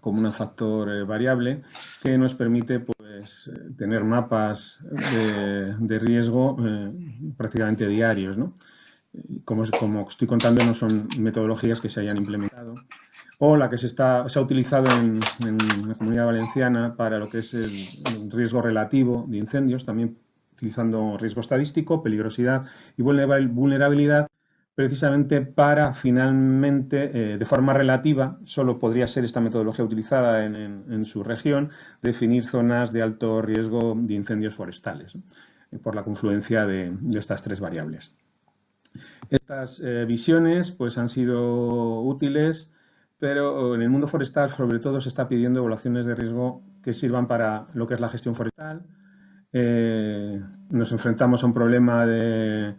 como un factor variable que nos permite pues, tener mapas de riesgo prácticamente diarios, ¿no? Como estoy contando, no son metodologías que se hayan implementado. O la que se ha utilizado en la Comunidad Valenciana para lo que es el riesgo relativo de incendios, también utilizando riesgo estadístico, peligrosidad y vulnerabilidad, precisamente para finalmente, de forma relativa, solo podría ser esta metodología utilizada en su región, definir zonas de alto riesgo de incendios forestales, ¿no? Por la confluencia de estas tres variables. Estas visiones pues, han sido útiles, pero en el mundo forestal sobre todo se está pidiendo evaluaciones de riesgo que sirvan para lo que es la gestión forestal. Nos enfrentamos a un problema de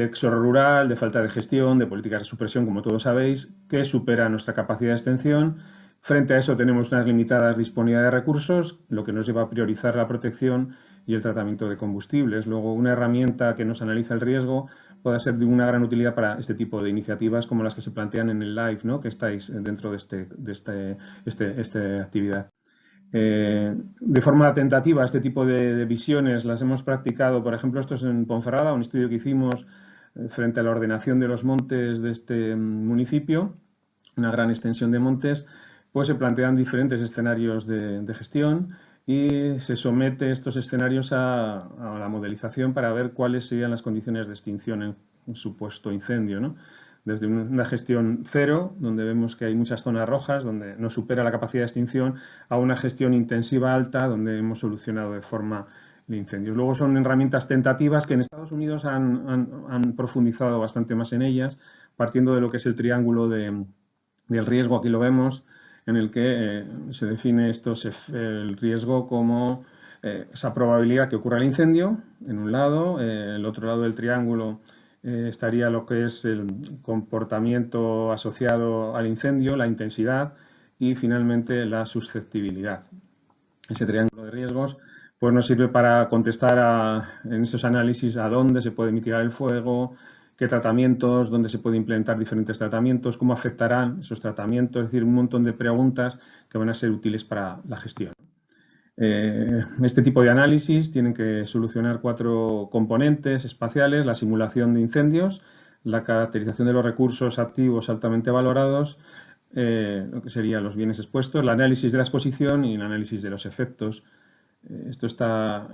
éxodo rural, de falta de gestión, de políticas de supresión, como todos sabéis, que supera nuestra capacidad de extensión. Frente a eso tenemos unas limitadas disponibilidad de recursos, lo que nos lleva a priorizar la protección y el tratamiento de combustibles. Luego, una herramienta que nos analiza el riesgo puede ser de una gran utilidad para este tipo de iniciativas como las que se plantean en el live, ¿no? Que estáis dentro de esta actividad. De forma tentativa, este tipo de visiones las hemos practicado, por ejemplo, esto es en Ponferrada, un estudio que hicimos frente a la ordenación de los montes de este municipio, una gran extensión de montes, pues se plantean diferentes escenarios de gestión y se somete estos escenarios a la modelización para ver cuáles serían las condiciones de extinción en un supuesto incendio, ¿no? Desde una gestión cero, donde vemos que hay muchas zonas rojas, donde no supera la capacidad de extinción, a una gestión intensiva alta, donde hemos solucionado de forma de incendios. Luego son herramientas tentativas que en Estados Unidos han profundizado bastante más en ellas, partiendo de lo que es el triángulo del riesgo, aquí lo vemos, en el que se define el riesgo como esa probabilidad que ocurra el incendio, en un lado, el otro lado del triángulo estaría lo que es el comportamiento asociado al incendio, la intensidad y finalmente la susceptibilidad. Ese triángulo de riesgos pues nos sirve para contestar en esos análisis a dónde se puede mitigar el fuego, qué tratamientos, dónde se puede implementar diferentes tratamientos, cómo afectarán esos tratamientos, es decir, un montón de preguntas que van a ser útiles para la gestión. Este tipo de análisis tienen que solucionar 4 componentes espaciales: la simulación de incendios, la caracterización de los recursos activos altamente valorados, lo que serían los bienes expuestos, el análisis de la exposición y el análisis de los efectos. Esto está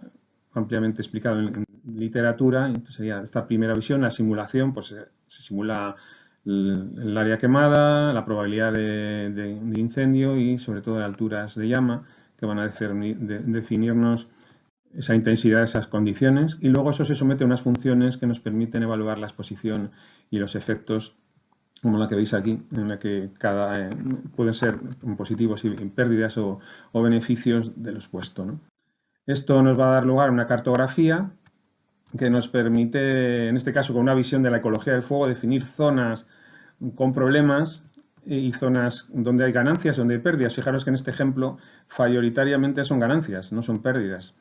ampliamente explicado en literatura. Entonces sería esta primera visión, la simulación, pues se simula el área quemada, la probabilidad de incendio y sobre todo de alturas de llama, que van a definirnos esa intensidad, esas condiciones, y luego eso se somete a unas funciones que nos permiten evaluar la exposición y los efectos, como la que veis aquí, en la que pueden ser positivos y pérdidas o beneficios de lo expuesto, ¿no? Esto nos va a dar lugar a una cartografía que nos permite, en este caso con una visión de la ecología del fuego, definir zonas con problemas y zonas donde hay ganancias y donde hay pérdidas. Fijaros que en este ejemplo mayoritariamente son ganancias, no son pérdidas.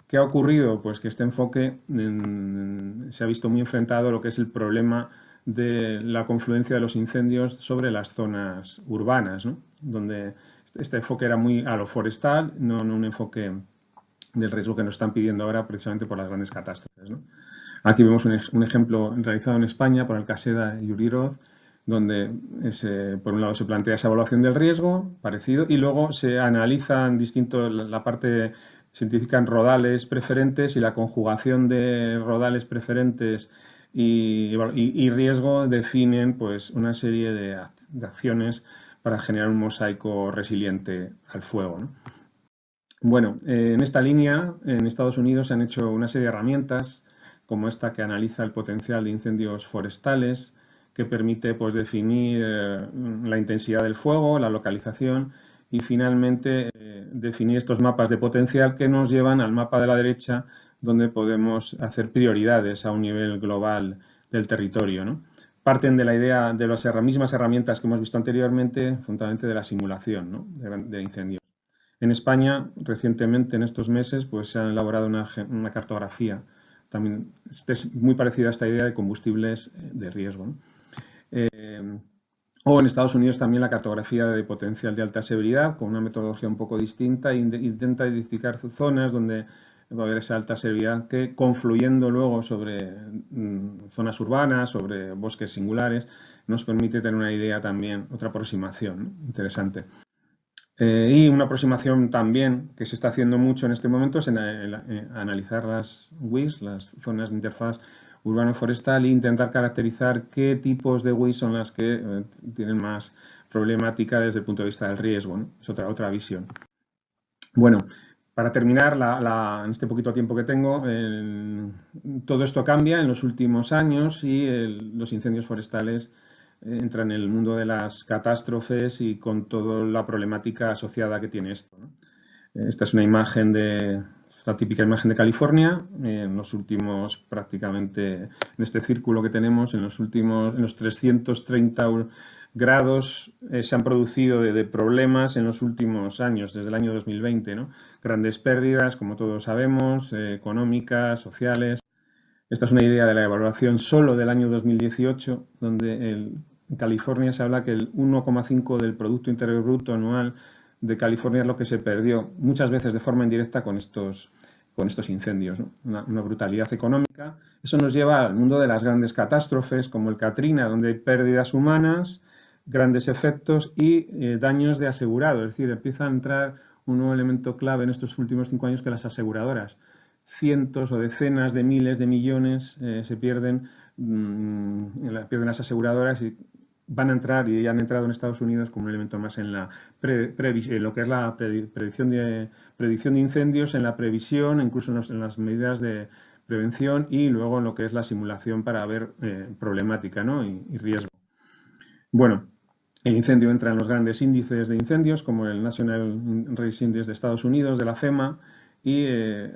¿Qué ha ocurrido? Pues que este enfoque se ha visto muy enfrentado a lo que es el problema de la confluencia de los incendios sobre las zonas urbanas, ¿no? Donde este enfoque era muy a lo forestal, no un enfoque del riesgo que nos están pidiendo ahora precisamente por las grandes catástrofes, ¿no? Aquí vemos un ejemplo realizado en España por Alcaseda y Uriroz, donde por un lado se plantea esa evaluación del riesgo, parecido, y luego se analizan la parte científica en rodales preferentes y la conjugación de rodales preferentes y riesgo definen pues, una serie de acciones para generar un mosaico resiliente al fuego, ¿no? Bueno, en esta línea, en Estados Unidos se han hecho una serie de herramientas, como esta que analiza el potencial de incendios forestales, que permite pues, definir la intensidad del fuego, la localización y finalmente definir estos mapas de potencial que nos llevan al mapa de la derecha, donde podemos hacer prioridades a un nivel global del territorio, ¿no? parten de la idea de las mismas herramientas que hemos visto anteriormente, fundamentalmente de la simulación, ¿no?, de incendios. En España, recientemente, en estos meses, pues se ha elaborado una cartografía también es muy parecida a esta idea de combustibles de riesgo, ¿no? O en Estados Unidos también la cartografía de potencial de alta severidad, con una metodología un poco distinta, intenta identificar zonas donde va a haber esa alta severidad que, confluyendo luego sobre zonas urbanas, sobre bosques singulares, nos permite tener una idea también, otra aproximación, ¿no?, interesante. Y una aproximación también que se está haciendo mucho en este momento es analizar las WIS, las zonas de interfaz urbano-forestal, e intentar caracterizar qué tipos de WIS son las que tienen más problemática desde el punto de vista del riesgo, ¿no? Es otra visión. Bueno, para terminar, en este poquito tiempo que tengo, todo esto cambia en los últimos años y los incendios forestales entran en el mundo de las catástrofes y con toda la problemática asociada que tiene esto, ¿no? Esta es una imagen la típica imagen de California. En los últimos, prácticamente, en este círculo que tenemos, en los 330 grados se han producido de problemas en los últimos años, desde el año 2020, ¿no? Grandes pérdidas, como todos sabemos, económicas, sociales. Esta es una idea de la evaluación solo del año 2018, donde en California se habla que el 1,5 del Producto Interior Bruto anual de California es lo que se perdió, muchas veces de forma indirecta, con estos incendios, ¿no? Una brutalidad económica. Eso nos lleva al mundo de las grandes catástrofes, como el Katrina, donde hay pérdidas humanas, grandes efectos y daños de asegurado. Es decir, empieza a entrar un nuevo elemento clave en estos últimos 5 años, que las aseguradoras. Cientos o decenas de miles de millones se pierden las aseguradoras, y van a entrar, y ya han entrado en Estados Unidos, como un elemento más en lo que es la predicción de incendios, en la previsión, incluso en las medidas de prevención, y luego en lo que es la simulación para ver problemática, ¿no?, y riesgo. Bueno, el incendio entra en los grandes índices de incendios, como el National Risk Index de Estados Unidos, de la FEMA, y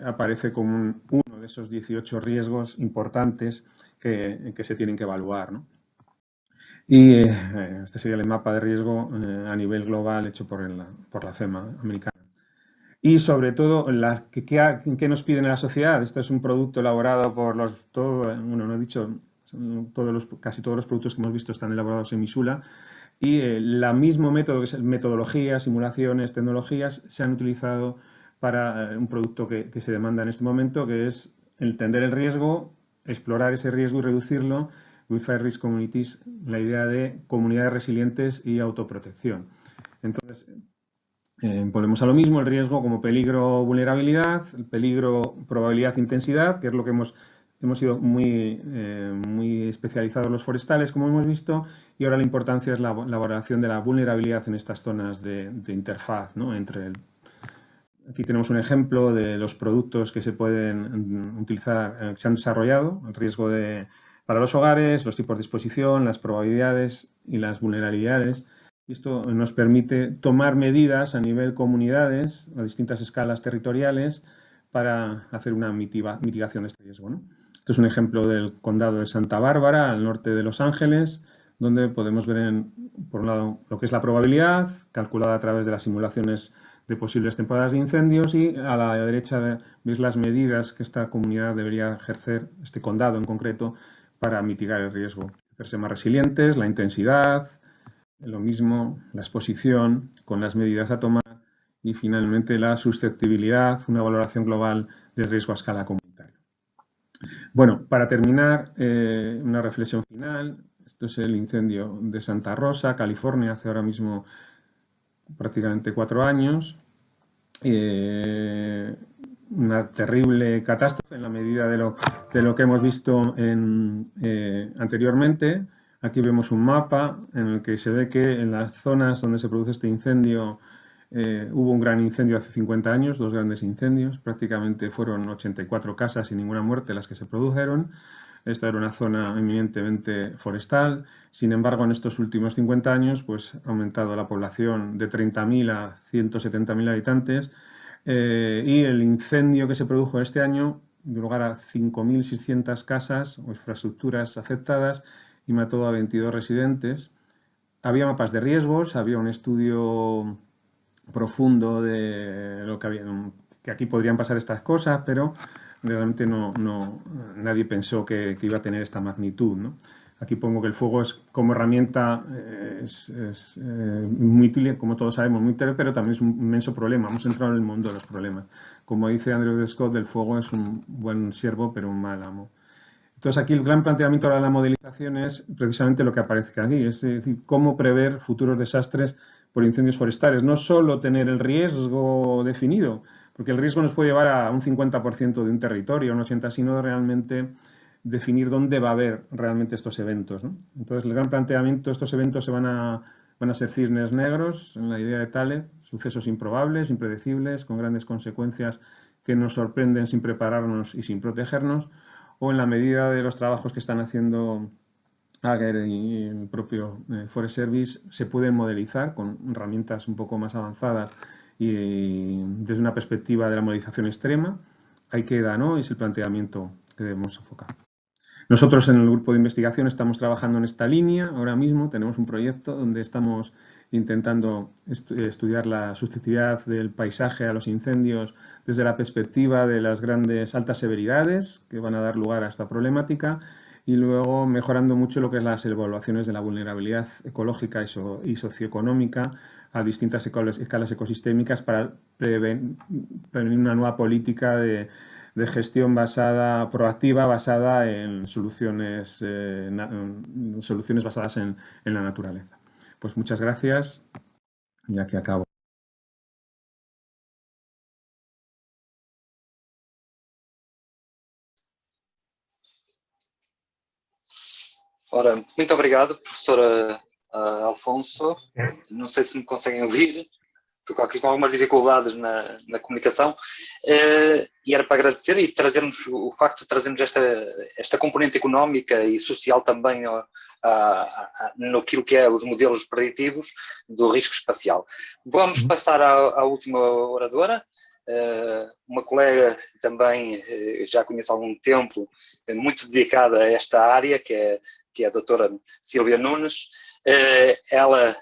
aparece como uno de esos 18 riesgos importantes que se tienen que evaluar, ¿no? Y este sería el mapa de riesgo a nivel global hecho por la FEMA americana. Y sobre todo, ¿qué nos piden en la sociedad? Este es un producto elaborado por casi todos los productos que hemos visto están elaborados en Missoula, y la mismo método, que es metodologías, simulaciones, tecnologías, se han utilizado para un producto que se demanda en este momento, que es entender el riesgo, explorar ese riesgo y reducirlo. Welfare Risk Communities, la idea de comunidades resilientes y autoprotección. Entonces, volvemos a lo mismo: el riesgo como peligro, vulnerabilidad, el peligro, probabilidad, intensidad, que es lo que hemos sido muy especializados los forestales, como hemos visto, y ahora la importancia es la valoración de la vulnerabilidad en estas zonas de interfaz, ¿no?, Aquí tenemos un ejemplo de los productos que se pueden utilizar, que se han desarrollado, el riesgo para los hogares, los tipos de exposición, las probabilidades y las vulnerabilidades. Y esto nos permite tomar medidas a nivel comunidades, a distintas escalas territoriales, para hacer una mitigación de este riesgo, ¿no? Esto es un ejemplo del condado de Santa Bárbara, al norte de Los Ángeles, donde podemos ver, por un lado, lo que es la probabilidad, calculada a través de las simulaciones de posibles temporadas de incendios, y a la derecha veis las medidas que esta comunidad debería ejercer, este condado en concreto, para mitigar el riesgo. Hacerse más resilientes, la intensidad, lo mismo, la exposición, con las medidas a tomar, y finalmente la susceptibilidad, una valoración global del riesgo a escala comunitaria. Bueno, para terminar, una reflexión final. Esto es el incendio de Santa Rosa, California, hace ahora mismo prácticamente 4 años. Una terrible catástrofe en la medida de lo que hemos visto anteriormente. Aquí vemos un mapa en el que se ve que en las zonas donde se produce este incendio hubo un gran incendio hace 50 años, 2 grandes incendios. Prácticamente fueron 84 casas y ninguna muerte las que se produjeron. Esta era una zona eminentemente forestal. Sin embargo, en estos últimos 50 años, pues, ha aumentado la población de 30.000 a 170.000 habitantes. Y el incendio que se produjo este año dio lugar a 5.600 casas o infraestructuras afectadas y mató a 22 residentes. Había mapas de riesgos, había un estudio profundo de lo que había, que aquí podrían pasar estas cosas, pero realmente nadie pensó que iba a tener esta magnitud, ¿no? Aquí pongo que el fuego es como herramienta es muy útil, como todos sabemos, muy útil, pero también es un inmenso problema. Hemos entrado en el mundo de los problemas. Como dice Andrew Scott, el fuego es un buen siervo, pero un mal amo. Entonces aquí el gran planteamiento de la modelización es precisamente lo que aparece aquí, es decir, cómo prever futuros desastres por incendios forestales. No solo tener el riesgo definido, porque el riesgo nos puede llevar a un 50% de un territorio, un 80%, sino realmente definir dónde va a haber realmente estos eventos, ¿no? Entonces el gran planteamiento, estos eventos van a ser cisnes negros, en la idea de Thales, sucesos improbables, impredecibles, con grandes consecuencias que nos sorprenden sin prepararnos y sin protegernos, o en la medida de los trabajos que están haciendo Ager y el propio Forest Service, se pueden modelizar con herramientas un poco más avanzadas y desde una perspectiva de la modelización extrema. Ahí queda, ¿no? Es el planteamiento que debemos enfocar. Nosotros en el grupo de investigación estamos trabajando en esta línea. Ahora mismo tenemos un proyecto donde estamos intentando estudiar la susceptibilidad del paisaje a los incendios desde la perspectiva de las grandes altas severidades que van a dar lugar a esta problemática, y luego mejorando mucho lo que es las evaluaciones de la vulnerabilidad ecológica y socioeconómica a distintas escalas ecosistémicas para prevenir una nueva política de gestión proactiva, basada en soluciones basadas en la naturaleza. Pues muchas gracias y aquí acabo. Ora, muito obrigado, professora Alfonso. Não sei se me conseguem ouvir. Estou aqui com algumas dificuldades na comunicação, e era para agradecer e trazermos o facto de trazermos esta componente económica e social também naquilo que é os modelos preditivos do risco espacial. Vamos passar à última oradora, uma colega também já conheço há algum tempo, muito dedicada a esta área, que é a doutora Sílvia Nunes. Ela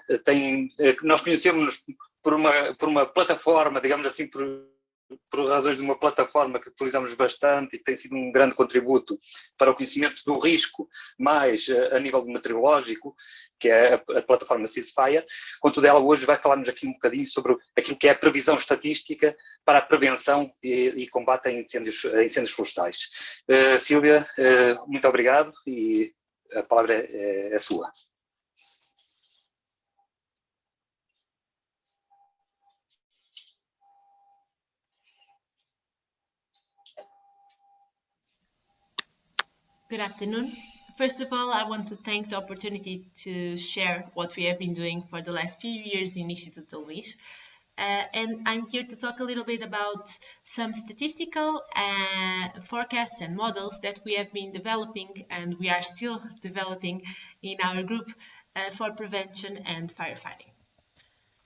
nós conhecemos por uma plataforma, digamos assim, por razões de uma plataforma que utilizamos bastante e que tem sido um grande contributo para o conhecimento do risco, mais a nível meteorológico, que é a plataforma Ceasefire. Contudo, ela hoje vai falar-nos aqui um bocadinho sobre aquilo que é a previsão estatística para a prevenção e combate a incêndios florestais. Sílvia, muito obrigado e a palavra é sua. Good afternoon. First of all, I want to thank the opportunity to share what we have been doing for the last few years in Instituto Luís. And I'm here to talk a little bit about some statistical forecasts and models that we have been developing, and we are still developing in our group for prevention and firefighting.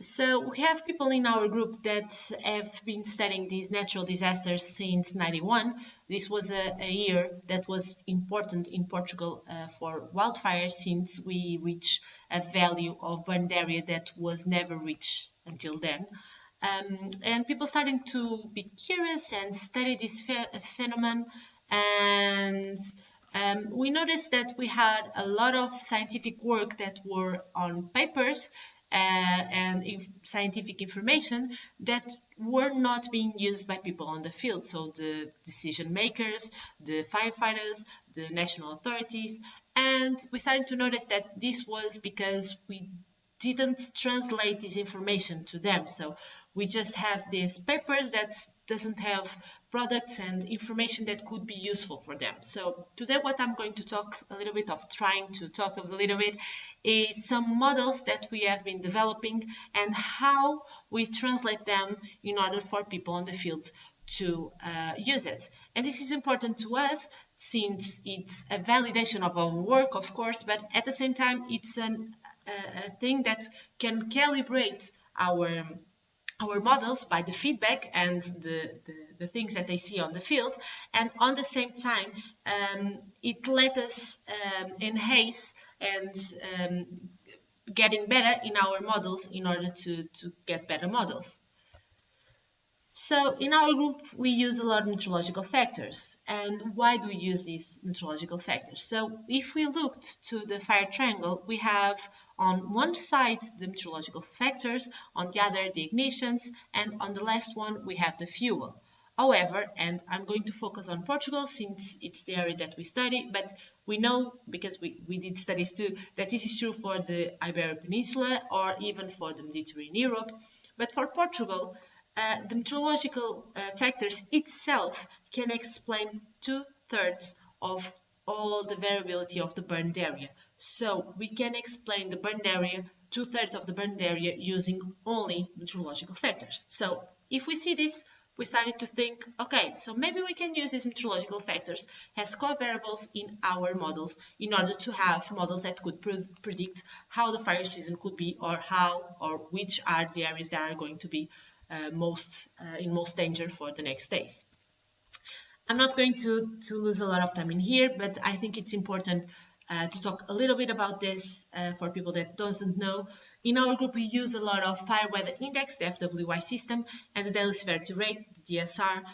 So we have people in our group that have been studying these natural disasters since '91. This was a year that was important in Portugal for wildfires, since we reached a value of burned area that was never reached until then. And people starting to be curious and study this phenomenon, and we noticed that we had a lot of scientific work that were on papers and scientific information that were not being used by people on the field. So the decision makers, the firefighters, the national authorities, and we started to notice that this was because we didn't translate this information to them. So we just have these papers that doesn't have products and information that could be useful for them. So today what I'm going to talk a little bit of, trying to talk a little bit, is some models that we have been developing and how we translate them in order for people on the field to use it. And this is important to us since it's a validation of our work, of course, but at the same time it's a thing that can calibrate our models by the feedback and the things that they see on the field, and on the same time it let us enhance and getting better in our models in order to get better models. So in our group, we use a lot of meteorological factors. And why do we use these meteorological factors? So if we looked to the fire triangle, we have on one side the meteorological factors, on the other the ignitions, and on the last one we have the fuel. However, and I'm going to focus on Portugal since it's the area that we study, but we know, because we did studies too, that this is true for the Iberian Peninsula or even for the Mediterranean Europe. But for Portugal, the meteorological factors itself can explain 2/3 of all the variability of the burned area. So we can explain the burned area, 2/3 of the burned area, using only meteorological factors. So if we see this, we started to think, okay, so maybe we can use these meteorological factors as core variables in our models in order to have models that could predict how the fire season could be, or how or which are the areas that are going to be in most danger for the next days. I'm not going to lose a lot of time in here, but I think it's important to talk a little bit about this for people that doesn't know. In our group, we use a lot of Fire Weather Index, the FWI system, and the Daily Severity Rate, the DSR.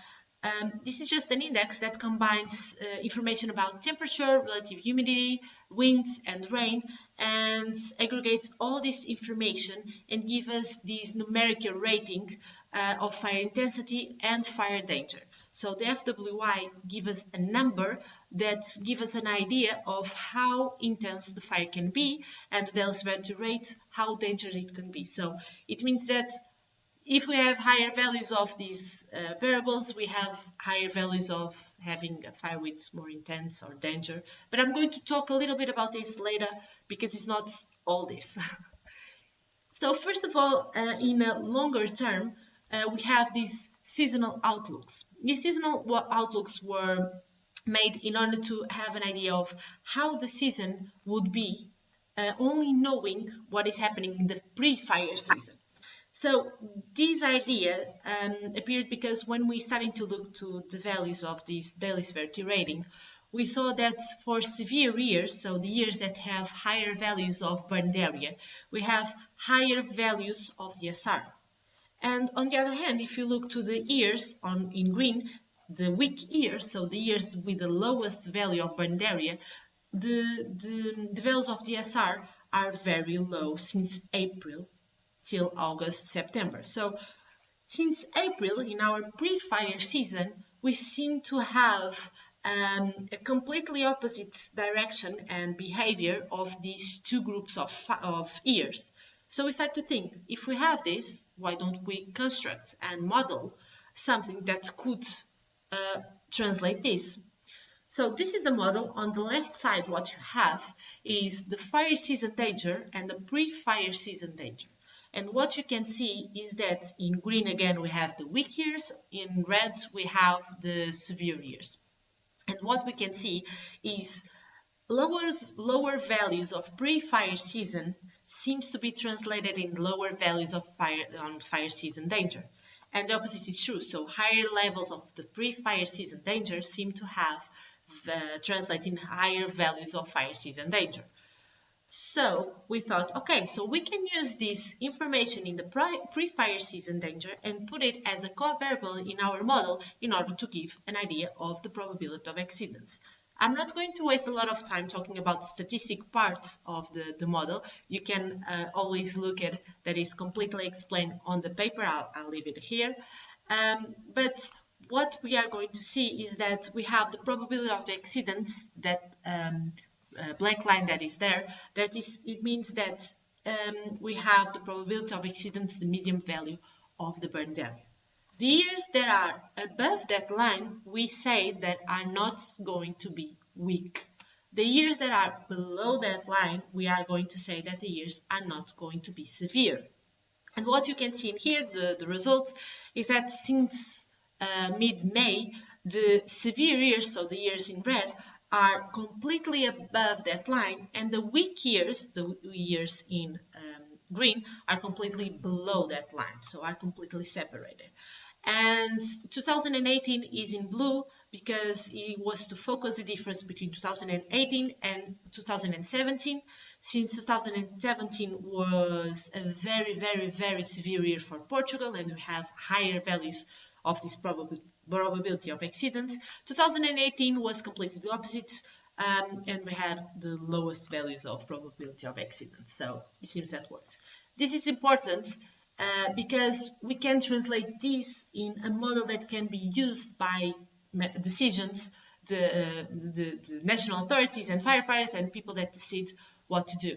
This is just an index that combines information about temperature, relative humidity, winds, and rain, and aggregates all this information and gives us this numerical rating of fire intensity and fire danger. So the FWI gives us a number that gives us an idea of how intense the fire can be, and the Daily Severity Rate, how dangerous it can be. So it means that if we have higher values of these variables, we have higher values of having a fire with more intense or danger. But I'm going to talk a little bit about this later because it's not all this. So first of all, in a longer term, we have these seasonal outlooks. These seasonal outlooks were made in order to have an idea of how the season would be, only knowing what is happening in the pre-fire season. So this idea appeared because when we started to look to the values of this daily severity rating, we saw that for severe years, so the years that have higher values of burned area, we have higher values of DSR. And on the other hand, if you look to the years in green, the weak years, so the years with the lowest value of burned area, the values of DSR are very low since April till August, September. So since April, in our pre-fire season, we seem to have a completely opposite direction and behavior of these two groups of years. So we start to think, if we have this, why don't we construct and model something that could translate this? So this is the model. On the left side, what you have is the fire season danger and the pre-fire season danger. And what you can see is that in green, again, we have the weak years. In red, we have the severe years. And what we can see is lower values of pre-fire season seems to be translated in lower values of fire season danger. And the opposite is true. So higher levels of the pre-fire season danger seem to have translating higher values of fire season danger. So we thought, okay, so we can use this information in the pre-fire season danger and put it as a core variable in our model in order to give an idea of the probability of accidents. I'm not going to waste a lot of time talking about the statistic parts of the model. You can always look at it. That is completely explained on the paper. I'll leave it here. But what we are going to see is that we have the probability of the accidents, that black line that is there. It means that we have the probability of accidents, the median value of the burned area. The years that are above that line, we say that are not going to be weak. The years that are below that line, we are going to say that the years are not going to be severe. And what you can see in here, the results, is that since mid-May, the severe years, so the years in red, are completely above that line, and the weak years, the years in green, are completely below that line, so are completely separated. And 2018 is in blue because it was to focus the difference between 2018 and 2017, since 2017 was a very, very, very severe year for Portugal, and we have higher values of this probability of exceedance. 2018 was completely the opposite, and we had the lowest values of probability of exceedance. So it seems that works. This is important because we can translate this in a model that can be used by decisions, the national authorities and firefighters and people that decide what to do.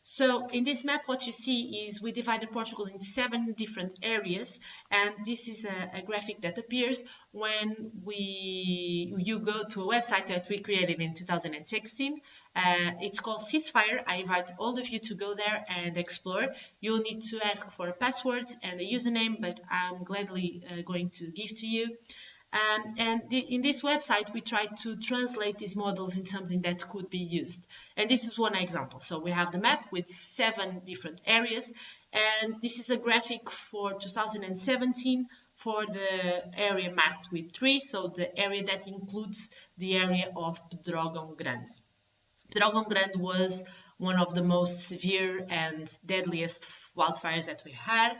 So in this map, what you see is we divided Portugal in 7 different areas, and this is a graphic that appears when you go to a website that we created in 2016. It's called Ceasefire. I invite all of you to go there and explore. You'll need to ask for a password and a username, but I'm gladly going to give to you. In this website, we tried to translate these models in something that could be used. And this is one example. So we have the map with 7 different areas. And this is a graphic for 2017 for the area marked with 3. So the area that includes the area of Pedrógão Grande. Pedrógão Grande was one of the most severe and deadliest wildfires that we had,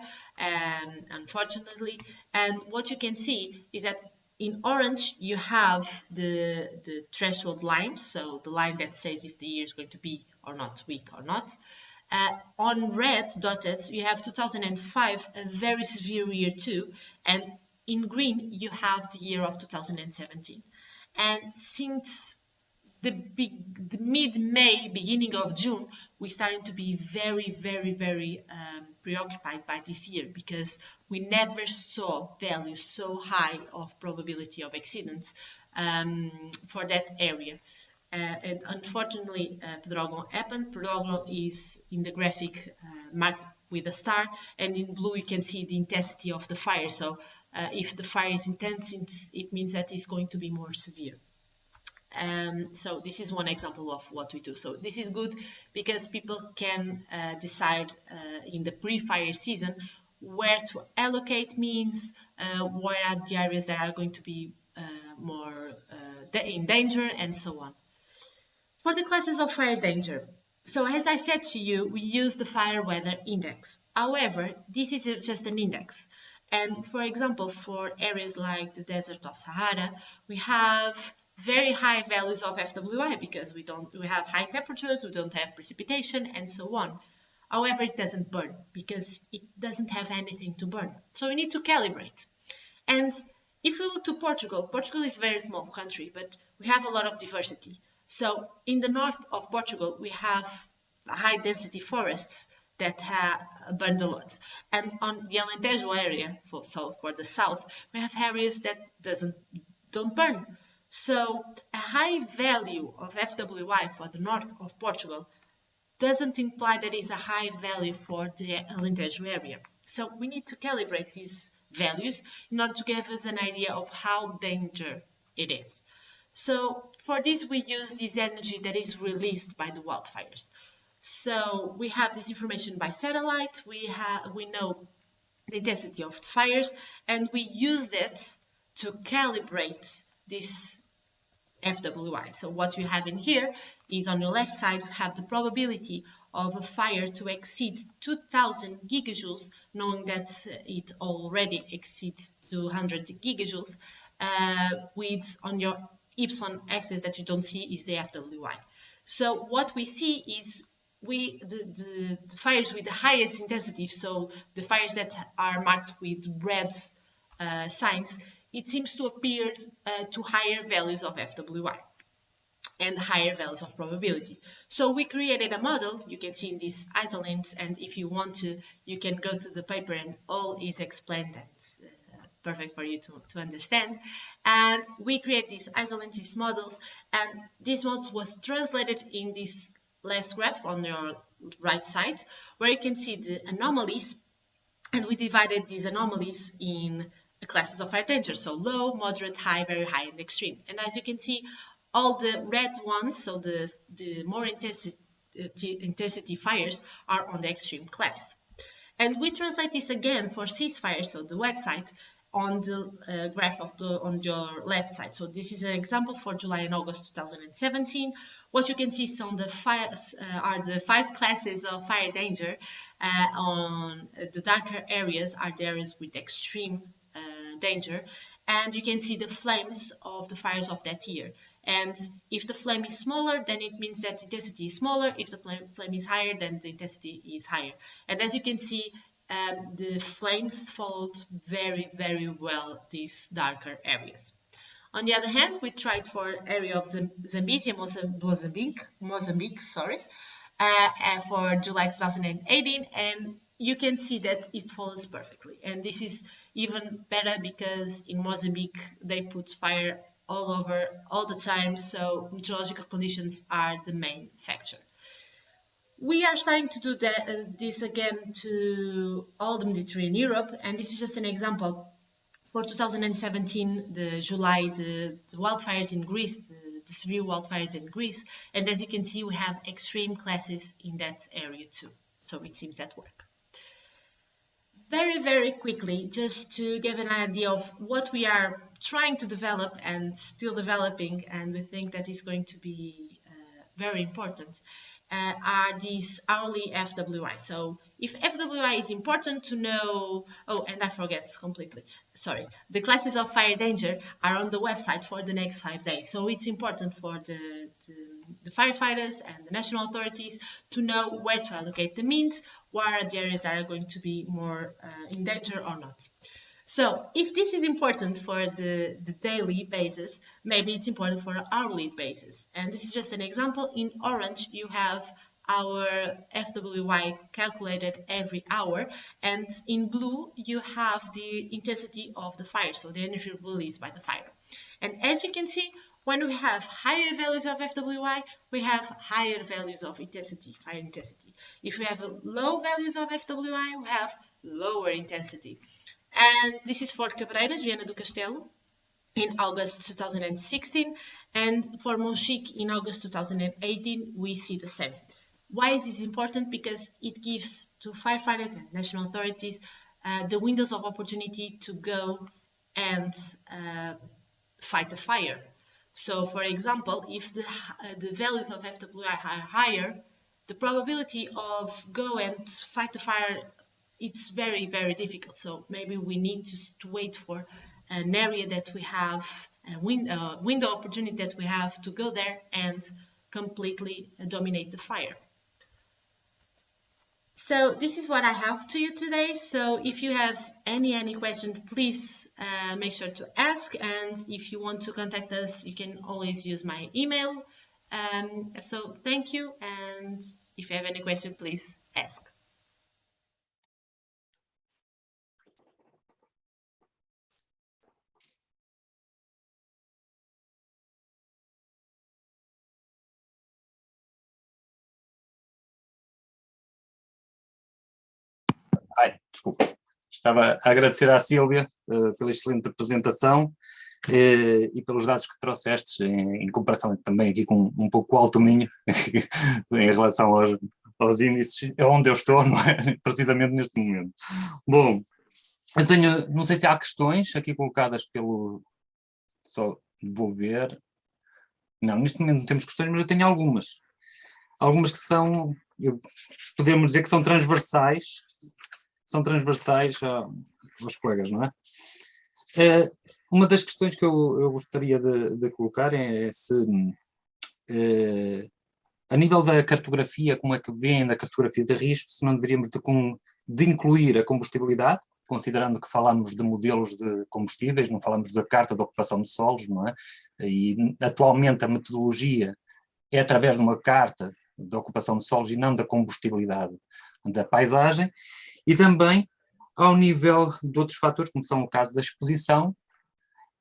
unfortunately. And what you can see is that in orange, you have the threshold line, so the line that says if the year is going to be or not weak or not. On red dotted, you have 2005, a very severe year too, and in green, you have the year of 2017. And since the mid-May, beginning of June, we started to be very, very, very preoccupied by this year because we never saw values so high of probability of exceedance for that area. And unfortunately, Pedrógão happened. Pedrógão is in the graphic marked with a star, and in blue you can see the intensity of the fire. So if the fire is intense, it means that it's going to be more severe. So this is one example of what we do. So this is good because people can decide in the pre-fire season where to allocate means, where are the areas that are going to be more in danger, and so on. For the classes of fire danger, so as I said to you, we use the fire weather index. However, this is just an index. And for example, for areas like the desert of Sahara, we have very high values of FWI because we have high temperatures, we don't have precipitation, and so on. However, it doesn't burn because it doesn't have anything to burn. So we need to calibrate. And if we look to Portugal, Portugal is a very small country, but we have a lot of diversity. So in the north of Portugal, we have high density forests that have burned a lot. And on the Alentejo area, for the south, we have areas that don't burn. So a high value of FWI for the north of Portugal doesn't imply that it's a high value for the Alentejo area. So we need to calibrate these values in order to give us an idea of how dangerous it is. So for this, we use this energy that is released by the wildfires. So we have this information by satellite, we know the intensity of the fires, and we use it to calibrate this FWI. So what you have in here is on your left side, you have the probability of a fire to exceed 2000 gigajoules, knowing that it already exceeds 200 gigajoules, with on your epsilon axis that you don't see is the FWI. So what we see is the fires with the highest intensity, so the fires that are marked with red signs, it seems to appear to higher values of FWI and higher values of probability. So we created a model, you can see in these isolines, and if you want to, you can go to the paper and all is explained. That's perfect for you to understand. And we create these isolines, these models, and this model was translated in this last graph on your right side, where you can see the anomalies, and we divided these anomalies in classes of fire danger, so low, moderate, high, very high, and extreme. And as you can see, all the red ones, so the more intensity fires, are on the extreme class. And we translate this again for Ceasefire, so the website, on the graph on your left side. So this is an example for July and August 2017. What you can see is on the are the 5 classes of fire danger. On the darker areas are the areas with extreme danger, and you can see the flames of the fires of that year. And if the flame is smaller, then it means that the intensity is smaller. If the flame is higher, then the intensity is higher. And as you can see, the flames followed very, very well these darker areas. On the other hand, we tried for area of Zambezia, Mozambique, sorry, for July 2018, and you can see that it follows perfectly. And this is even better because in Mozambique they put fire all over all the time, so meteorological conditions are the main factor. We are starting to do this again to all the Mediterranean Europe, and this is just an example. For 2017, the July, the wildfires in Greece, the 3 wildfires in Greece, and as you can see, we have extreme classes in that area too. So it seems that work. Very, very quickly, just to give an idea of what we are trying to develop and still developing, and we think that is going to be very important, are these hourly FWI. So if FWI is important to know, oh, and I forget completely, sorry, the classes of fire danger are on the website for the next 5 days. So it's important for the firefighters and the national authorities to know where to allocate the means, where are the areas that are going to be more in danger or not. So if this is important for the daily basis, maybe it's important for an hourly basis. And this is just an example. In orange, you have our FWI calculated every hour, and in blue, you have the intensity of the fire, so the energy released by the fire. And as you can see, when we have higher values of FWI, we have higher values of intensity, fire intensity. If we have low values of FWI, we have lower intensity. And this is for Cabreiras, Viana do Castelo, in August 2016, and for Monchique in August 2018, we see the same. Why is this important? Because it gives to firefighters and national authorities the windows of opportunity to go and fight the fire. So, for example, if the values of FWI are higher, the probability of go and fight the fire, it's very, very difficult. So maybe we need to wait for an area that we have, a window opportunity that we have to go there and completely dominate the fire. So this is what I have to you today. So if you have any questions, please make sure to ask. And if you want to contact us, you can always use my email. So thank you. And if you have any questions, please ask. Desculpa. Estava a agradecer à Sílvia pela excelente apresentação e pelos dados que trouxestes em comparação também aqui com um pouco o Alto Minho em relação aos índices, é onde eu estou, não é? Precisamente neste momento. Bom, eu tenho, não sei se há questões aqui colocadas pelo... Só vou ver... Não, neste momento não temos questões, mas eu tenho algumas. Algumas que são, podemos dizer que são transversais aos colegas, não é? Uma das questões que eu gostaria de colocar é se, a nível da cartografia, como é que vem da cartografia de risco, se não deveríamos de incluir a combustibilidade, considerando que falamos de modelos de combustíveis, não falamos da carta de ocupação de solos, não é? E atualmente a metodologia é através de uma carta de ocupação de solos e não da combustibilidade da paisagem, e também ao nível de outros fatores, como são o caso da exposição,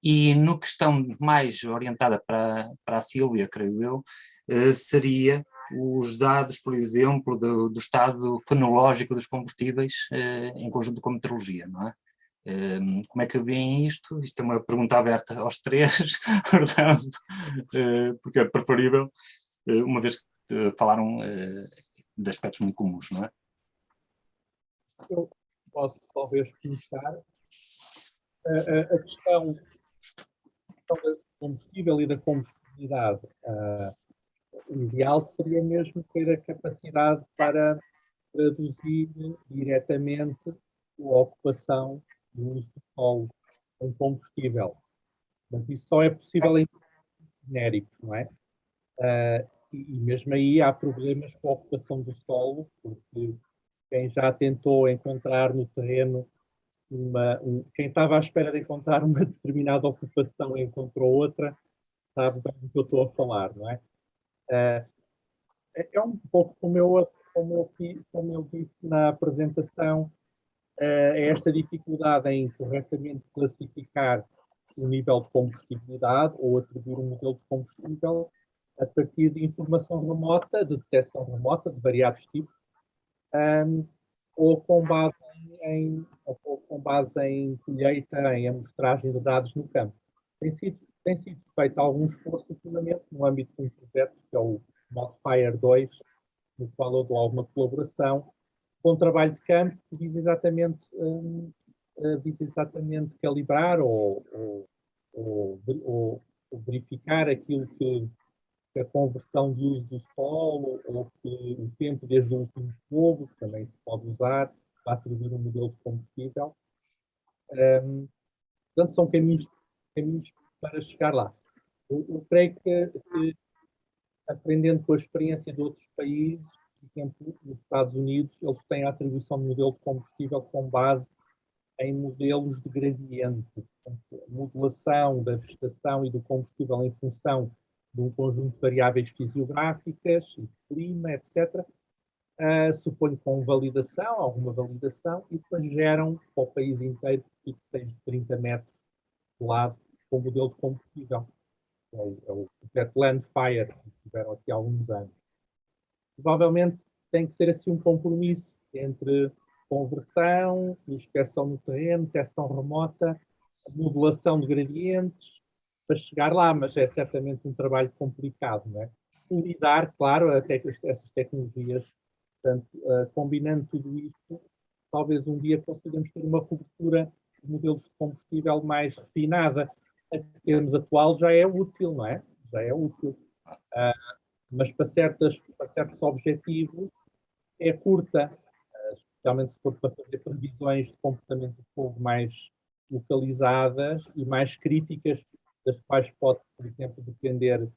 e no questão mais orientada para a Sílvia, creio eu, seria os dados, por exemplo, do estado fenológico dos combustíveis em conjunto com a meteorologia, não é? Como é que veem isto? Isto é uma pergunta aberta aos três, portanto, porque é preferível, uma vez que falaram de aspectos muito comuns, não é? Eu posso talvez começar. a questão do combustível e da combustibilidade, o ideal seria mesmo ter a capacidade para traduzir diretamente a ocupação do uso do solo em combustível. Mas isso só é possível em genéricos, não é? E mesmo aí há problemas com a ocupação do solo, porque quem já tentou encontrar no terreno quem estava à espera de encontrar uma determinada ocupação e encontrou outra, sabe bem do que eu estou a falar, não é? É um pouco como eu disse na apresentação, é esta dificuldade em corretamente classificar o nível de combustibilidade ou atribuir um modelo de combustível a partir de informação remota, de detecção remota, de variados tipos, ou com base em colheita, em amostragem de dados no campo. Tem sido feito algum esforço ultimamente no âmbito de um projeto que é o Modifier 2, no qual eu dou alguma colaboração, com trabalho de campo que visa exatamente calibrar ou verificar aquilo que a conversão de uso do solo ou que o tempo desde o último fogo, que também se pode usar para atribuir um modelo de combustível. Portanto, são caminhos para chegar lá. Eu creio que aprendendo com a experiência de outros países, por exemplo, nos Estados Unidos, eles têm a atribuição de modelo de combustível com base em modelos de gradiente, portanto, a modulação da vegetação e do combustível em função de um conjunto de variáveis fisiográficas, clima, etc., suponho com alguma validação, e depois geram para o país inteiro tipo de 30 metros de lado com o modelo de combustível. É o projeto Landfire, que tiveram aqui há alguns anos. Provavelmente tem que ser assim um compromisso entre conversão, inspeção no terreno, detecção remota, modulação de gradientes, para chegar lá, mas é certamente um trabalho complicado, não é? Lidar, claro, até que essas tecnologias, portanto, combinando tudo isto, talvez um dia consigamos ter uma cobertura de modelos de combustível mais refinada. A que temos atual já é útil, não é? Já é útil. Mas para certos objetivos é curta, especialmente se for para fazer previsões de comportamento de fogo mais localizadas e mais críticas, das quais pode, por exemplo, depender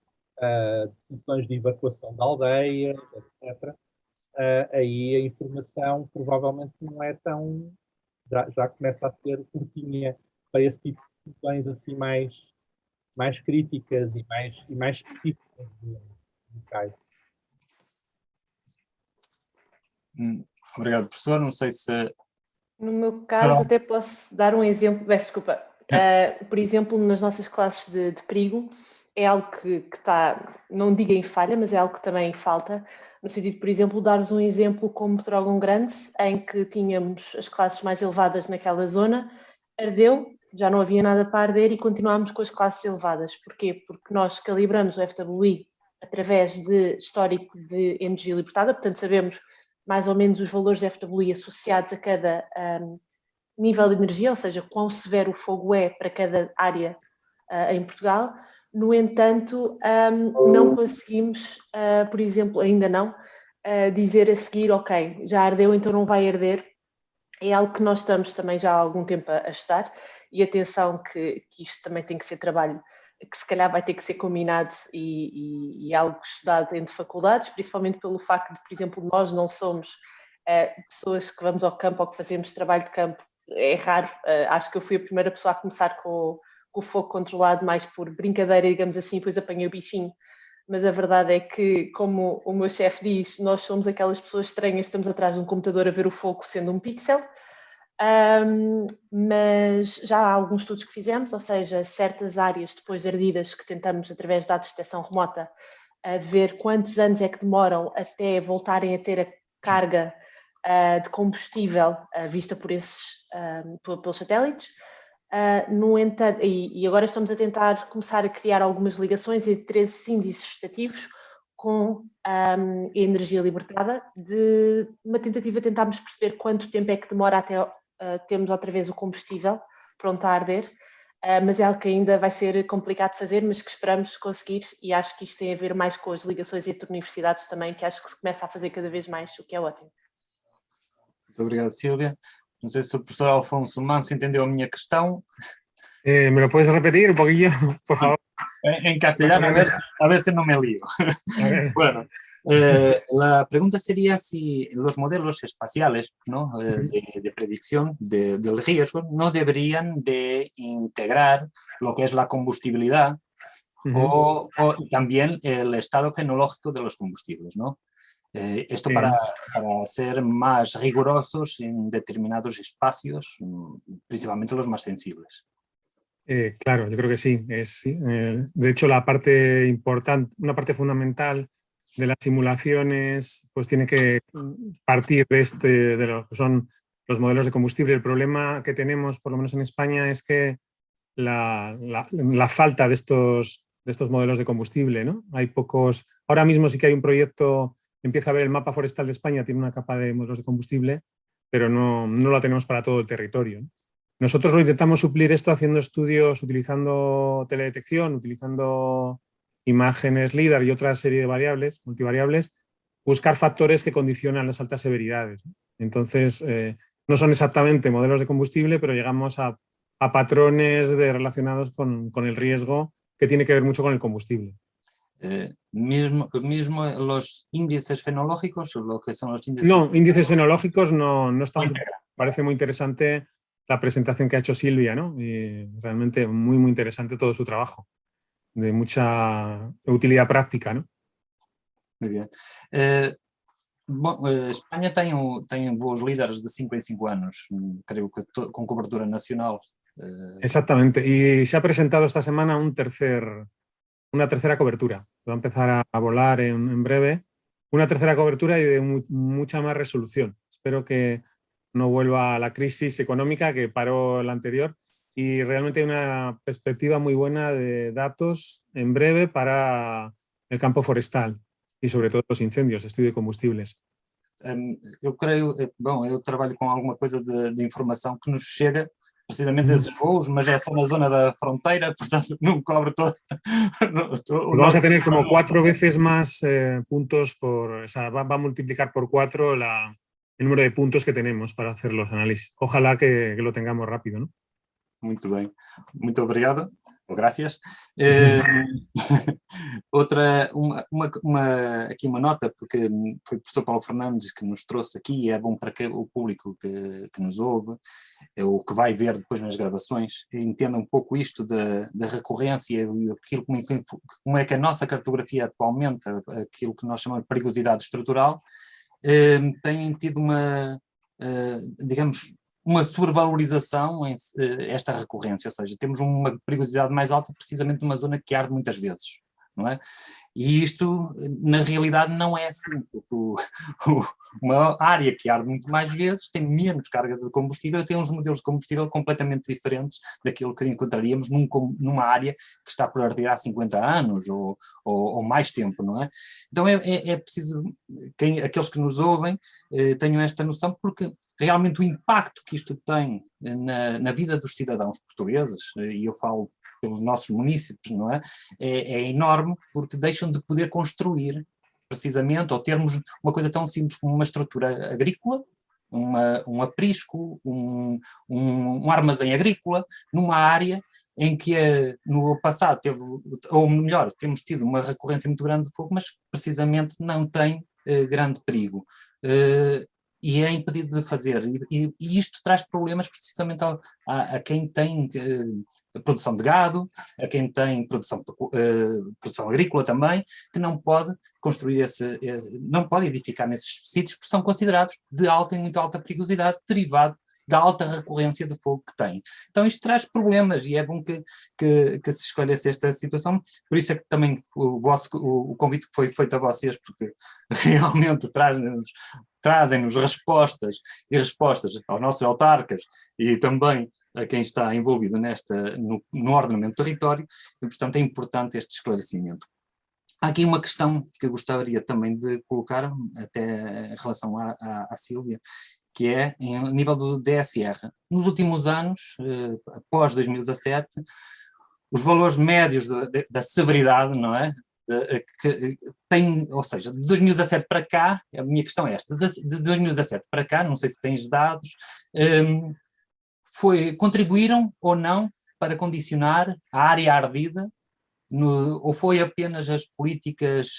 decisões de evacuação da aldeia, etc. Aí a informação provavelmente não é tão... Já começa a ser curtinha para esse tipo de decisões assim mais críticas e mais específicas de locais. Obrigado, professor. Não sei se... No meu caso, até posso dar um exemplo, peço desculpa. Por exemplo, nas nossas classes de perigo, é algo que está, não digo em falha, mas é algo que também falta, no sentido, por exemplo, dar-vos um exemplo como Pedrógão Grande, em que tínhamos as classes mais elevadas naquela zona, ardeu, já não havia nada para arder e continuámos com as classes elevadas. Porquê? Porque nós calibramos o FWI através de histórico de energia libertada, portanto sabemos mais ou menos os valores de FWI associados a cada nível de energia, ou seja, quão severo o fogo é para cada área em Portugal. No entanto, não conseguimos, por exemplo, ainda não, dizer a seguir, ok, já ardeu, então não vai arder. É algo que nós estamos também já há algum tempo a estudar, e atenção que isto também tem que ser trabalho que se calhar vai ter que ser combinado e algo estudado entre faculdades, principalmente pelo facto de, por exemplo, nós não somos pessoas que vamos ao campo ou que fazemos trabalho de campo. É raro, acho que eu fui a primeira pessoa a começar com o fogo controlado mais por brincadeira, digamos assim, depois apanhei o bichinho. Mas a verdade é que, como o meu chefe diz, nós somos aquelas pessoas estranhas, estamos atrás de um computador a ver o fogo sendo um pixel. Mas já há alguns estudos que fizemos, ou seja, certas áreas depois de ardidas que tentamos, através de dados de detecção remota, ver quantos anos é que demoram até voltarem a ter a carga de combustível vista por pelos satélites. No entanto, e agora estamos a tentar começar a criar algumas ligações entre esses índices estativos com a energia libertada, de uma tentativa de tentarmos perceber quanto tempo é que demora até termos outra vez o combustível, pronto a arder, mas é algo que ainda vai ser complicado de fazer, mas que esperamos conseguir, e acho que isto tem a ver mais com as ligações entre universidades também, que acho que se começa a fazer cada vez mais, o que é ótimo. Muito obrigado, Sílvia. Não sei se o professor Alfonso Manso entendeu a minha questão. ¿Me lo puedes repetir un poquillo, por favor? En castellano, a ver si no me lío. Bueno, la pregunta sería si los modelos espaciales, ¿no? de predicción del riesgo no deberían de integrar lo que es la combustibilidad y también el estado fenológico de los combustibles, ¿no? Esto para ser más rigurosos en determinados espacios, principalmente los más sensibles. Claro, yo creo que sí. De hecho, la parte importante, una parte fundamental de las simulaciones, pues tiene que partir de lo que son los modelos de combustible. El problema que tenemos, por lo menos en España, es que la falta de estos modelos de combustible, ¿no? Hay pocos. Ahora mismo sí que hay un proyecto, empieza a ver el mapa forestal de España, tiene una capa de modelos de combustible, pero no lo tenemos para todo el territorio, ¿no? Nosotros lo intentamos suplir esto haciendo estudios, utilizando teledetección, utilizando imágenes LIDAR y otra serie de variables, multivariables, buscar factores que condicionan las altas severidades, ¿no? Entonces, no son exactamente modelos de combustible, pero llegamos a patrones relacionados con el riesgo que tiene que ver mucho con el combustible. Mismo los índices fenológicos, lo que son los índices... No, índices fenológicos no estamos... Parece muy interesante la presentación que ha hecho Silvia, ¿no? Y realmente muy, muy interesante todo su trabajo, de mucha utilidad práctica, ¿no? Muy bien. Espanha tem voos líderes de 5 em 5 anos, creio que com cobertura nacional. Exactamente, y se ha presentado esta semana una tercera cobertura. Va a empezar a volar en breve, una tercera cobertura y de mucha más resolución. Espero que no vuelva a la crisis económica que paró la anterior, y realmente hay una perspectiva muy buena de datos en breve para el campo forestal e sobre todo os incendios, estudio de combustibles. Eu creio, bom, eu trabalho com alguma coisa de informação que nos chega precisamente desses voos, mas é só na zona da fronteira, portanto não cobre todo. Vamos a tener como 4 veces más puntos o sea, va a multiplicar por 4 el número de puntos que tenemos para hacer los análisis. Ojalá que lo tengamos rápido, ¿no? Muito bem, muito obrigado, graças. Aqui uma nota, porque foi o professor Paulo Fernandes que nos trouxe aqui, e é bom para o público que nos ouve, ou que vai ver depois nas gravações, entenda um pouco isto da recorrência e aquilo como é que a nossa cartografia atualmente, aquilo que nós chamamos de perigosidade estrutural, tem tido digamos, uma sobrevalorização esta recorrência, ou seja, temos uma perigosidade mais alta precisamente numa zona que arde muitas vezes, não é? E isto, na realidade, não é assim, porque uma área que arde muito mais vezes tem menos carga de combustível e tem uns modelos de combustível completamente diferentes daquilo que encontraríamos numa área que está por arder há 50 anos ou mais tempo, não é? Então é preciso que aqueles que nos ouvem tenham esta noção, porque realmente o impacto que isto tem na vida dos cidadãos portugueses, e eu falo pelos nossos munícipes, não é? É enorme, porque deixam de poder construir, precisamente, ou termos uma coisa tão simples como uma estrutura agrícola, um aprisco, um armazém agrícola, numa área em que no passado teve, ou melhor, temos tido uma recorrência muito grande de fogo, mas precisamente não tem grande perigo. E é impedido de fazer, e isto traz problemas precisamente a quem tem produção de gado, a quem tem produção agrícola também, que não pode construir não pode edificar nesses sítios que são considerados de alta e muito alta perigosidade, derivado da alta recorrência de fogo que tem. Então isto traz problemas, e é bom que se escolhesse esta situação, por isso é que também o convite que foi feito a vocês, porque realmente trazem-nos respostas aos nossos autarcas e também a quem está envolvido no ordenamento do território, e portanto é importante este esclarecimento. Há aqui uma questão que eu gostaria também de colocar, até em relação à Sílvia, que é em nível do DSR. Nos últimos anos, após 2017, os valores médios da severidade, não é? Ou seja, de 2017 para cá, a minha questão é esta, de 2017 para cá, não sei se tens dados, contribuíram ou não para condicionar a área ardida, ou foi apenas as políticas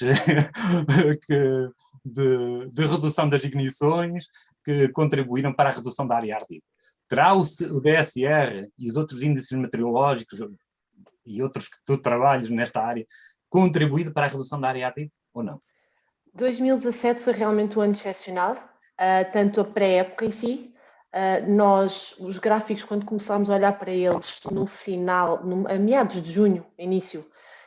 de redução das ignições que contribuíram para a redução da área ardida? Terá o DSR e os outros índices meteorológicos e outros que tu trabalhas nesta área contribuído para a redução da área ardida ou não? 2017 foi realmente um ano excepcional, tanto a pré-época em si. Nós, os gráficos, quando começámos a olhar para eles no final, a meados de junho, início,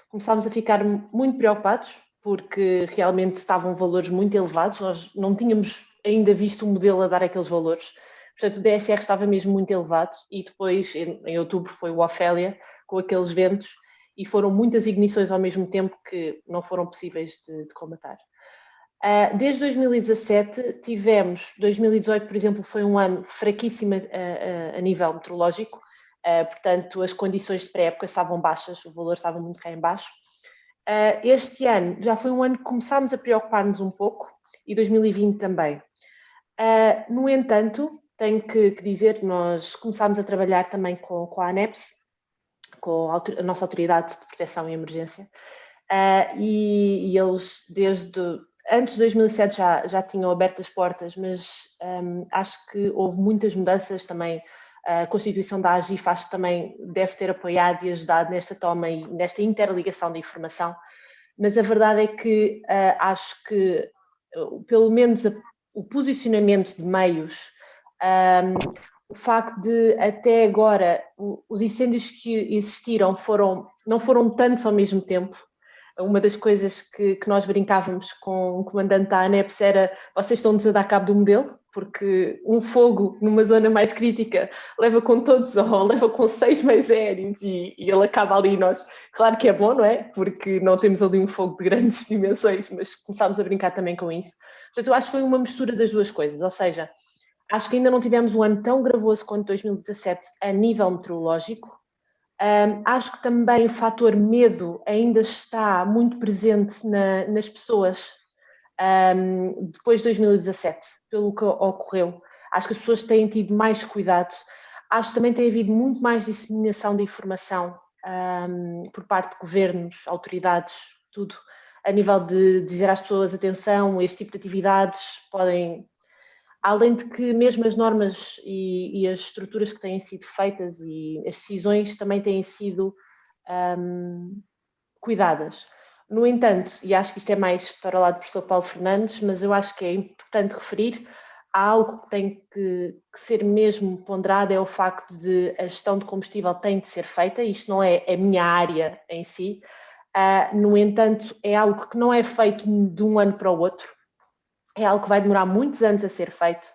começámos a ficar muito preocupados, porque realmente estavam valores muito elevados, nós não tínhamos ainda visto um modelo a dar aqueles valores, portanto o DSR estava mesmo muito elevado, e depois, em outubro, foi o Ofélia, com aqueles ventos, e foram muitas ignições ao mesmo tempo que não foram possíveis de comatar. Desde 2017 tivemos, 2018 por exemplo foi um ano fraquíssimo a nível meteorológico, portanto as condições de pré-época estavam baixas, o valor estava muito cá em baixo. Este ano já foi um ano que começámos a preocupar-nos um pouco, e 2020 também. No entanto, tenho que dizer que nós começámos a trabalhar também com a ANEPS, com a nossa Autoridade de Proteção e Emergência, e eles antes de 2007 já tinham aberto as portas, mas acho que houve muitas mudanças também. A Constituição da AGIF acho que também deve ter apoiado e ajudado nesta toma e nesta interligação de informação, mas a verdade é que acho que pelo menos o posicionamento de meios, o facto de até agora os incêndios que existiram não foram tantos ao mesmo tempo. Uma das coisas que nós brincávamos com o comandante da ANEPS era: vocês estão-nos a dar cabo do modelo, porque um fogo numa zona mais crítica leva com todos, ou leva com 6 meios aéreos e ele acaba ali. Nós, claro que é bom, não é? Porque não temos ali um fogo de grandes dimensões, mas começámos a brincar também com isso. Portanto, eu acho que foi uma mistura das duas coisas, ou seja, acho que ainda não tivemos um ano tão gravoso quanto 2017 a nível meteorológico. Acho que também o fator medo ainda está muito presente nas pessoas depois de 2017, pelo que ocorreu. Acho que as pessoas têm tido mais cuidado. Acho que também tem havido muito mais disseminação de informação por parte de governos, autoridades, tudo, a nível de dizer às pessoas: atenção, este tipo de atividades podem... Além de que mesmo as normas e as estruturas que têm sido feitas e as decisões também têm sido cuidadas. No entanto, e acho que isto é mais para o lado do professor Paulo Fernandes, mas eu acho que é importante referir, há algo que tem que ser mesmo ponderado, é o facto de a gestão de combustível tem de ser feita. Isto não é a minha área em si, no entanto é algo que não é feito de um ano para o outro. É algo que vai demorar muitos anos a ser feito,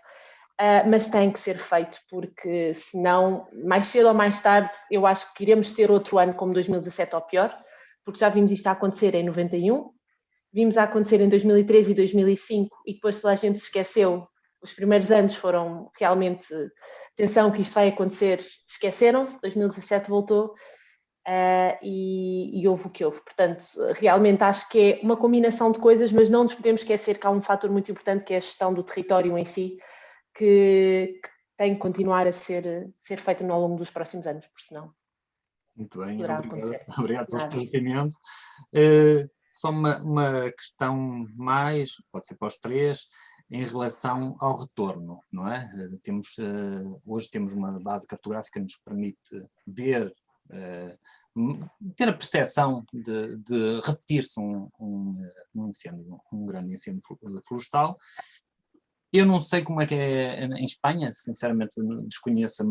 mas tem que ser feito, porque senão, mais cedo ou mais tarde, eu acho que iremos ter outro ano como 2017 ou pior, porque já vimos isto a acontecer em 91, vimos a acontecer em 2003 e 2005, e depois toda a gente se esqueceu. Os primeiros anos foram realmente, atenção que isto vai acontecer, esqueceram-se, 2017 voltou, e houve o que houve. Portanto, realmente acho que é uma combinação de coisas, mas não nos podemos esquecer que há um fator muito importante, que é a gestão do território em si, que tem que continuar a ser feita ao longo dos próximos anos, porque senão... Muito bem, obrigado pelo esclarecimento. Só uma questão mais, pode ser para os três, em relação ao retorno, não é? Hoje temos uma base cartográfica que nos permite ver, ter a percepção de repetir-se um incêndio, um grande incêndio florestal. Eu não sei como é que é em Espanha, sinceramente desconheço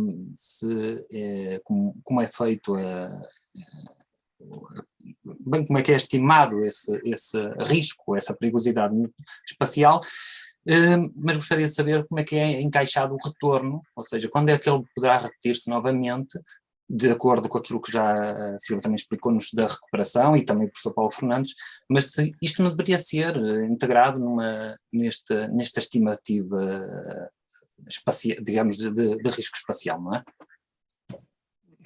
como é feito, bem como é que é estimado esse risco, essa perigosidade espacial, mas gostaria de saber como é que é encaixado o retorno, ou seja, quando é que ele poderá repetir-se novamente, de acordo com aquilo que já a Silvia também explicou-nos da recuperação e também o professor Paulo Fernandes, mas isto não deveria ser integrado nesta estimativa digamos, de risco espacial, não é?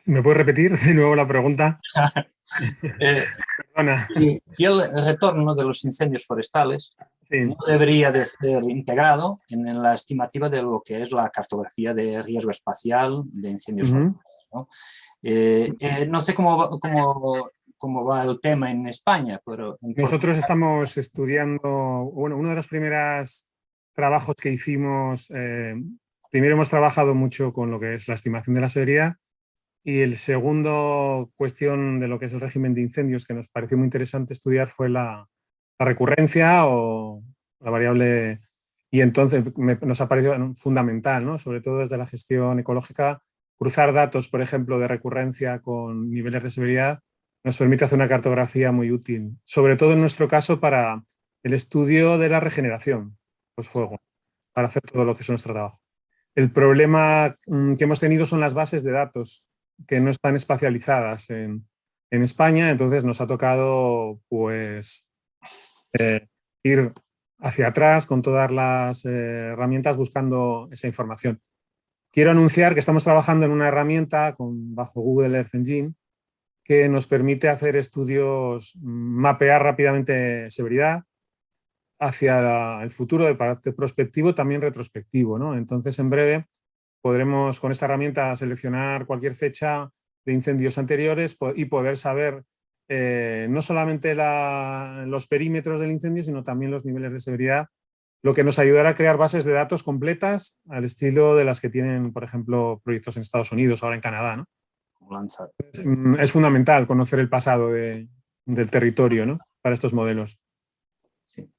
¿Me puedes repetir de nuevo la pregunta? Perdona. Si el retorno de los incendios forestales Sí. no debería de ser integrado en la estimativa de lo que es la cartografía de riesgo espacial de incendios forestales, ¿no? No sé cómo va el tema en España, pero... Nosotros estamos estudiando, bueno, uno de los primeros trabajos que hicimos, primero hemos trabajado mucho con lo que es la estimación de la severidad, y el segundo cuestión de lo que es el régimen de incendios que nos pareció muy interesante estudiar fue la recurrencia o la variable, y entonces nos ha parecido fundamental, ¿no? Sobre todo desde la gestión ecológica, cruzar datos, por ejemplo, de recurrencia con niveles de severidad nos permite hacer una cartografía muy útil, sobre todo en nuestro caso para el estudio de la regeneración post-fuego, para hacer todo lo que es nuestro trabajo. El problema que hemos tenido son las bases de datos que no están espacializadas en España, entonces nos ha tocado pues ir hacia atrás con todas las herramientas buscando esa información. Quiero anunciar que estamos trabajando en una herramienta bajo Google Earth Engine que nos permite hacer estudios, mapear rápidamente severidad hacia el futuro de parte prospectivo, también retrospectivo, ¿no? Entonces, en breve podremos con esta herramienta seleccionar cualquier fecha de incendios anteriores y poder saber no solamente los perímetros del incendio, sino también los niveles de severidad, lo que nos ayudará a crear bases de datos completas al estilo de las que tienen, por ejemplo, proyectos en Estados Unidos, ahora en Canadá, ¿no? Es fundamental conocer el pasado del territorio, ¿no? Para estos modelos. Sí.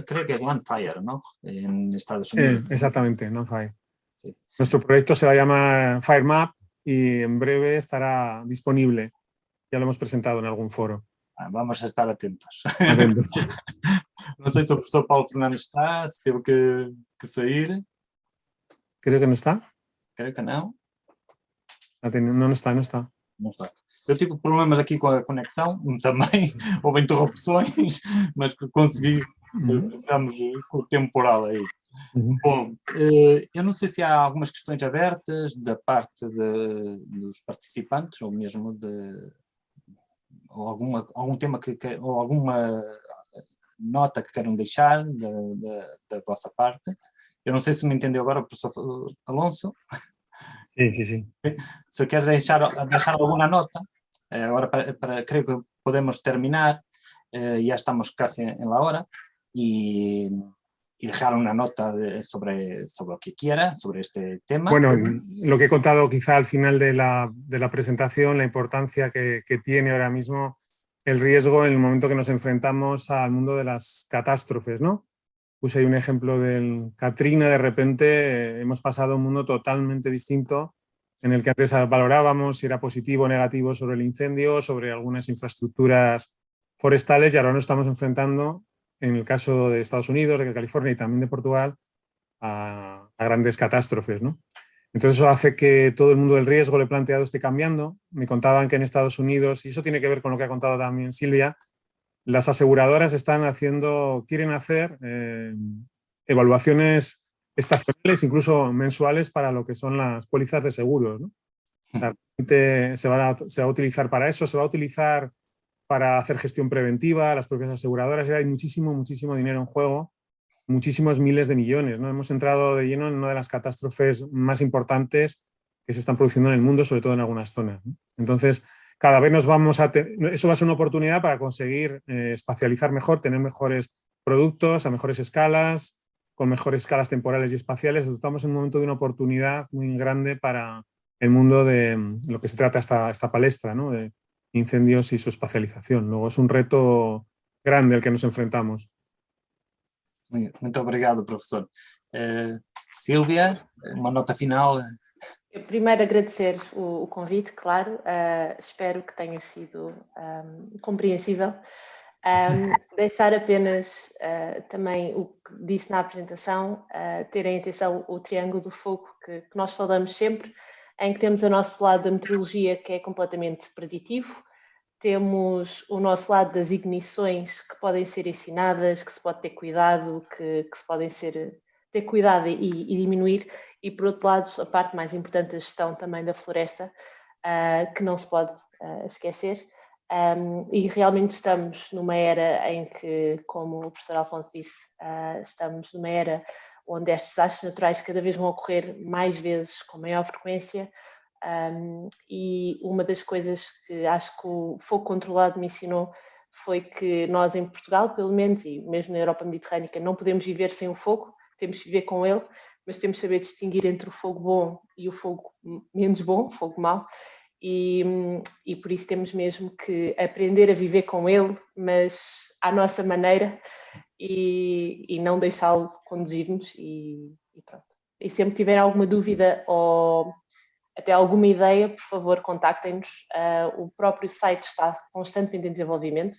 Creo que es Landfire, ¿no? En Estados Unidos. Exactamente, Landfire. Sí. Nuestro proyecto se va a llamar FireMap y en breve estará disponible. Ya lo hemos presentado en algún foro. Vamos a estar atentos. No sei se o professor Paulo Fernandes está, se teve que sair. Creo que no está. Creio que não. No está. Não está. Eu tive problemas aqui com a conexão também, houve interrupções, mas consegui, ficamos com o temporal aí. Bom, eu não sei se há algumas questões abertas da parte dos participantes, ou mesmo ou algum tema ou alguma nota que queiram deixar da vossa parte. Eu não sei se me entendeu agora o professor Alonso. Sí. Se quer deixar alguma nota, agora creo que podemos terminar, ya estamos casi en la hora, y dejar una nota sobre lo que quiera, sobre este tema. Bueno, lo que he contado quizá al final de la presentación, la importancia que tiene ahora mismo el riesgo en el momento que nos enfrentamos al mundo de las catástrofes, ¿no? Puse ahí un ejemplo del Katrina, de repente hemos pasado a un mundo totalmente distinto en el que antes valorábamos si era positivo o negativo sobre el incendio, sobre algunas infraestructuras forestales, y ahora nos estamos enfrentando, en el caso de Estados Unidos, de California y también de Portugal, a grandes catástrofes, ¿no? Entonces eso hace que todo el mundo del riesgo, le he planteado, esté cambiando. Me contaban que en Estados Unidos, y eso tiene que ver con lo que ha contado también Silvia, las aseguradoras quieren hacer evaluaciones estacionales, incluso mensuales, para lo que son las pólizas de seguros, ¿no? Se va a utilizar para eso, se va a utilizar para hacer gestión preventiva, las propias aseguradoras. Hay muchísimo dinero en juego, muchísimos miles de millones, ¿no? Hemos entrado de lleno en una de las catástrofes más importantes que se están produciendo en el mundo, sobre todo en algunas zonas, ¿no? Entonces, cada vez eso va a ser una oportunidad para conseguir espacializar mejor, tener mejores productos a mejores escalas, con mejores escalas temporales y espaciales. Estamos en un momento de una oportunidad muy grande para el mundo de lo que se trata esta palestra, ¿no? De incendios y su espacialización. Luego es un reto grande al que nos enfrentamos. Muito obrigado, professor. Silvia, uma nota final. Primeiro agradecer o convite, claro, espero que tenha sido compreensível. Deixar apenas também o que disse na apresentação, ter em atenção o triângulo do fogo que nós falamos sempre, em que temos o nosso lado da meteorologia, que é completamente preditivo, temos o nosso lado das ignições que podem ser ensinadas, que se pode ter cuidado, que se podem ser ter cuidado e diminuir, e por outro lado a parte mais importante da gestão também da floresta, que não se pode esquecer. E realmente estamos numa era em que, como o professor Alfonso disse, estamos numa era onde estes desastres naturais cada vez vão ocorrer mais vezes, com maior frequência, e uma das coisas que acho que o fogo controlado me ensinou foi que nós em Portugal, pelo menos, e mesmo na Europa mediterrânica, não podemos viver sem o fogo, temos que viver com ele, mas temos que saber distinguir entre o fogo bom e o fogo menos bom, o fogo mau, e por isso temos mesmo que aprender a viver com ele, mas à nossa maneira, e não deixá-lo conduzir-nos, e pronto. E sempre que tiver alguma dúvida ou até alguma ideia, por favor, contactem-nos. O próprio site está constantemente em desenvolvimento.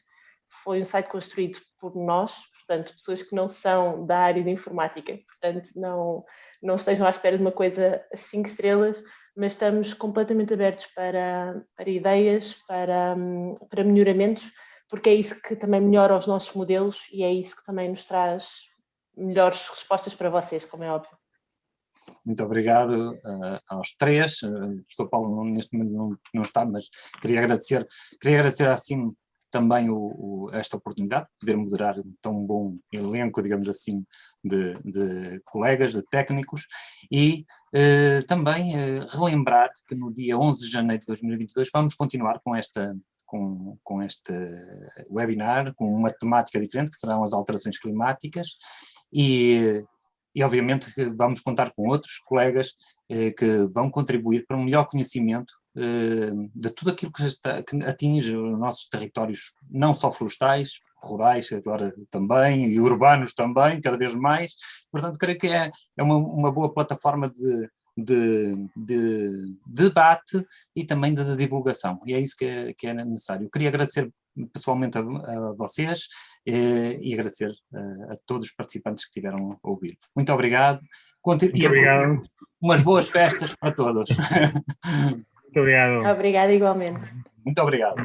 Foi um site construído por nós, portanto, pessoas que não são da área de informática, portanto, não estejam à espera de uma coisa a 5 estrelas, mas estamos completamente abertos para ideias, para melhoramentos, porque é isso que também melhora os nossos modelos e é isso que também nos traz melhores respostas para vocês, como é óbvio. Muito obrigado aos três. O professor Paulo neste momento não está, mas queria agradecer assim também esta oportunidade de poder moderar um tão bom elenco, digamos assim, de colegas, de técnicos, e também relembrar que no dia 11 de janeiro de 2022 vamos continuar com este webinar, com uma temática diferente, que serão as alterações climáticas, e obviamente vamos contar com outros colegas que vão contribuir para um melhor conhecimento de tudo aquilo que atinge os nossos territórios, não só florestais, rurais agora também, e urbanos também, cada vez mais. Portanto, creio que é uma boa plataforma de debate e também de divulgação, e é isso que é necessário. Eu queria agradecer pessoalmente a vocês e agradecer a todos os participantes que tiveram a ouvir. Muito obrigado. Muito obrigado. Umas boas festas para todos. Muito obrigado. Obrigada igualmente. Muito obrigado.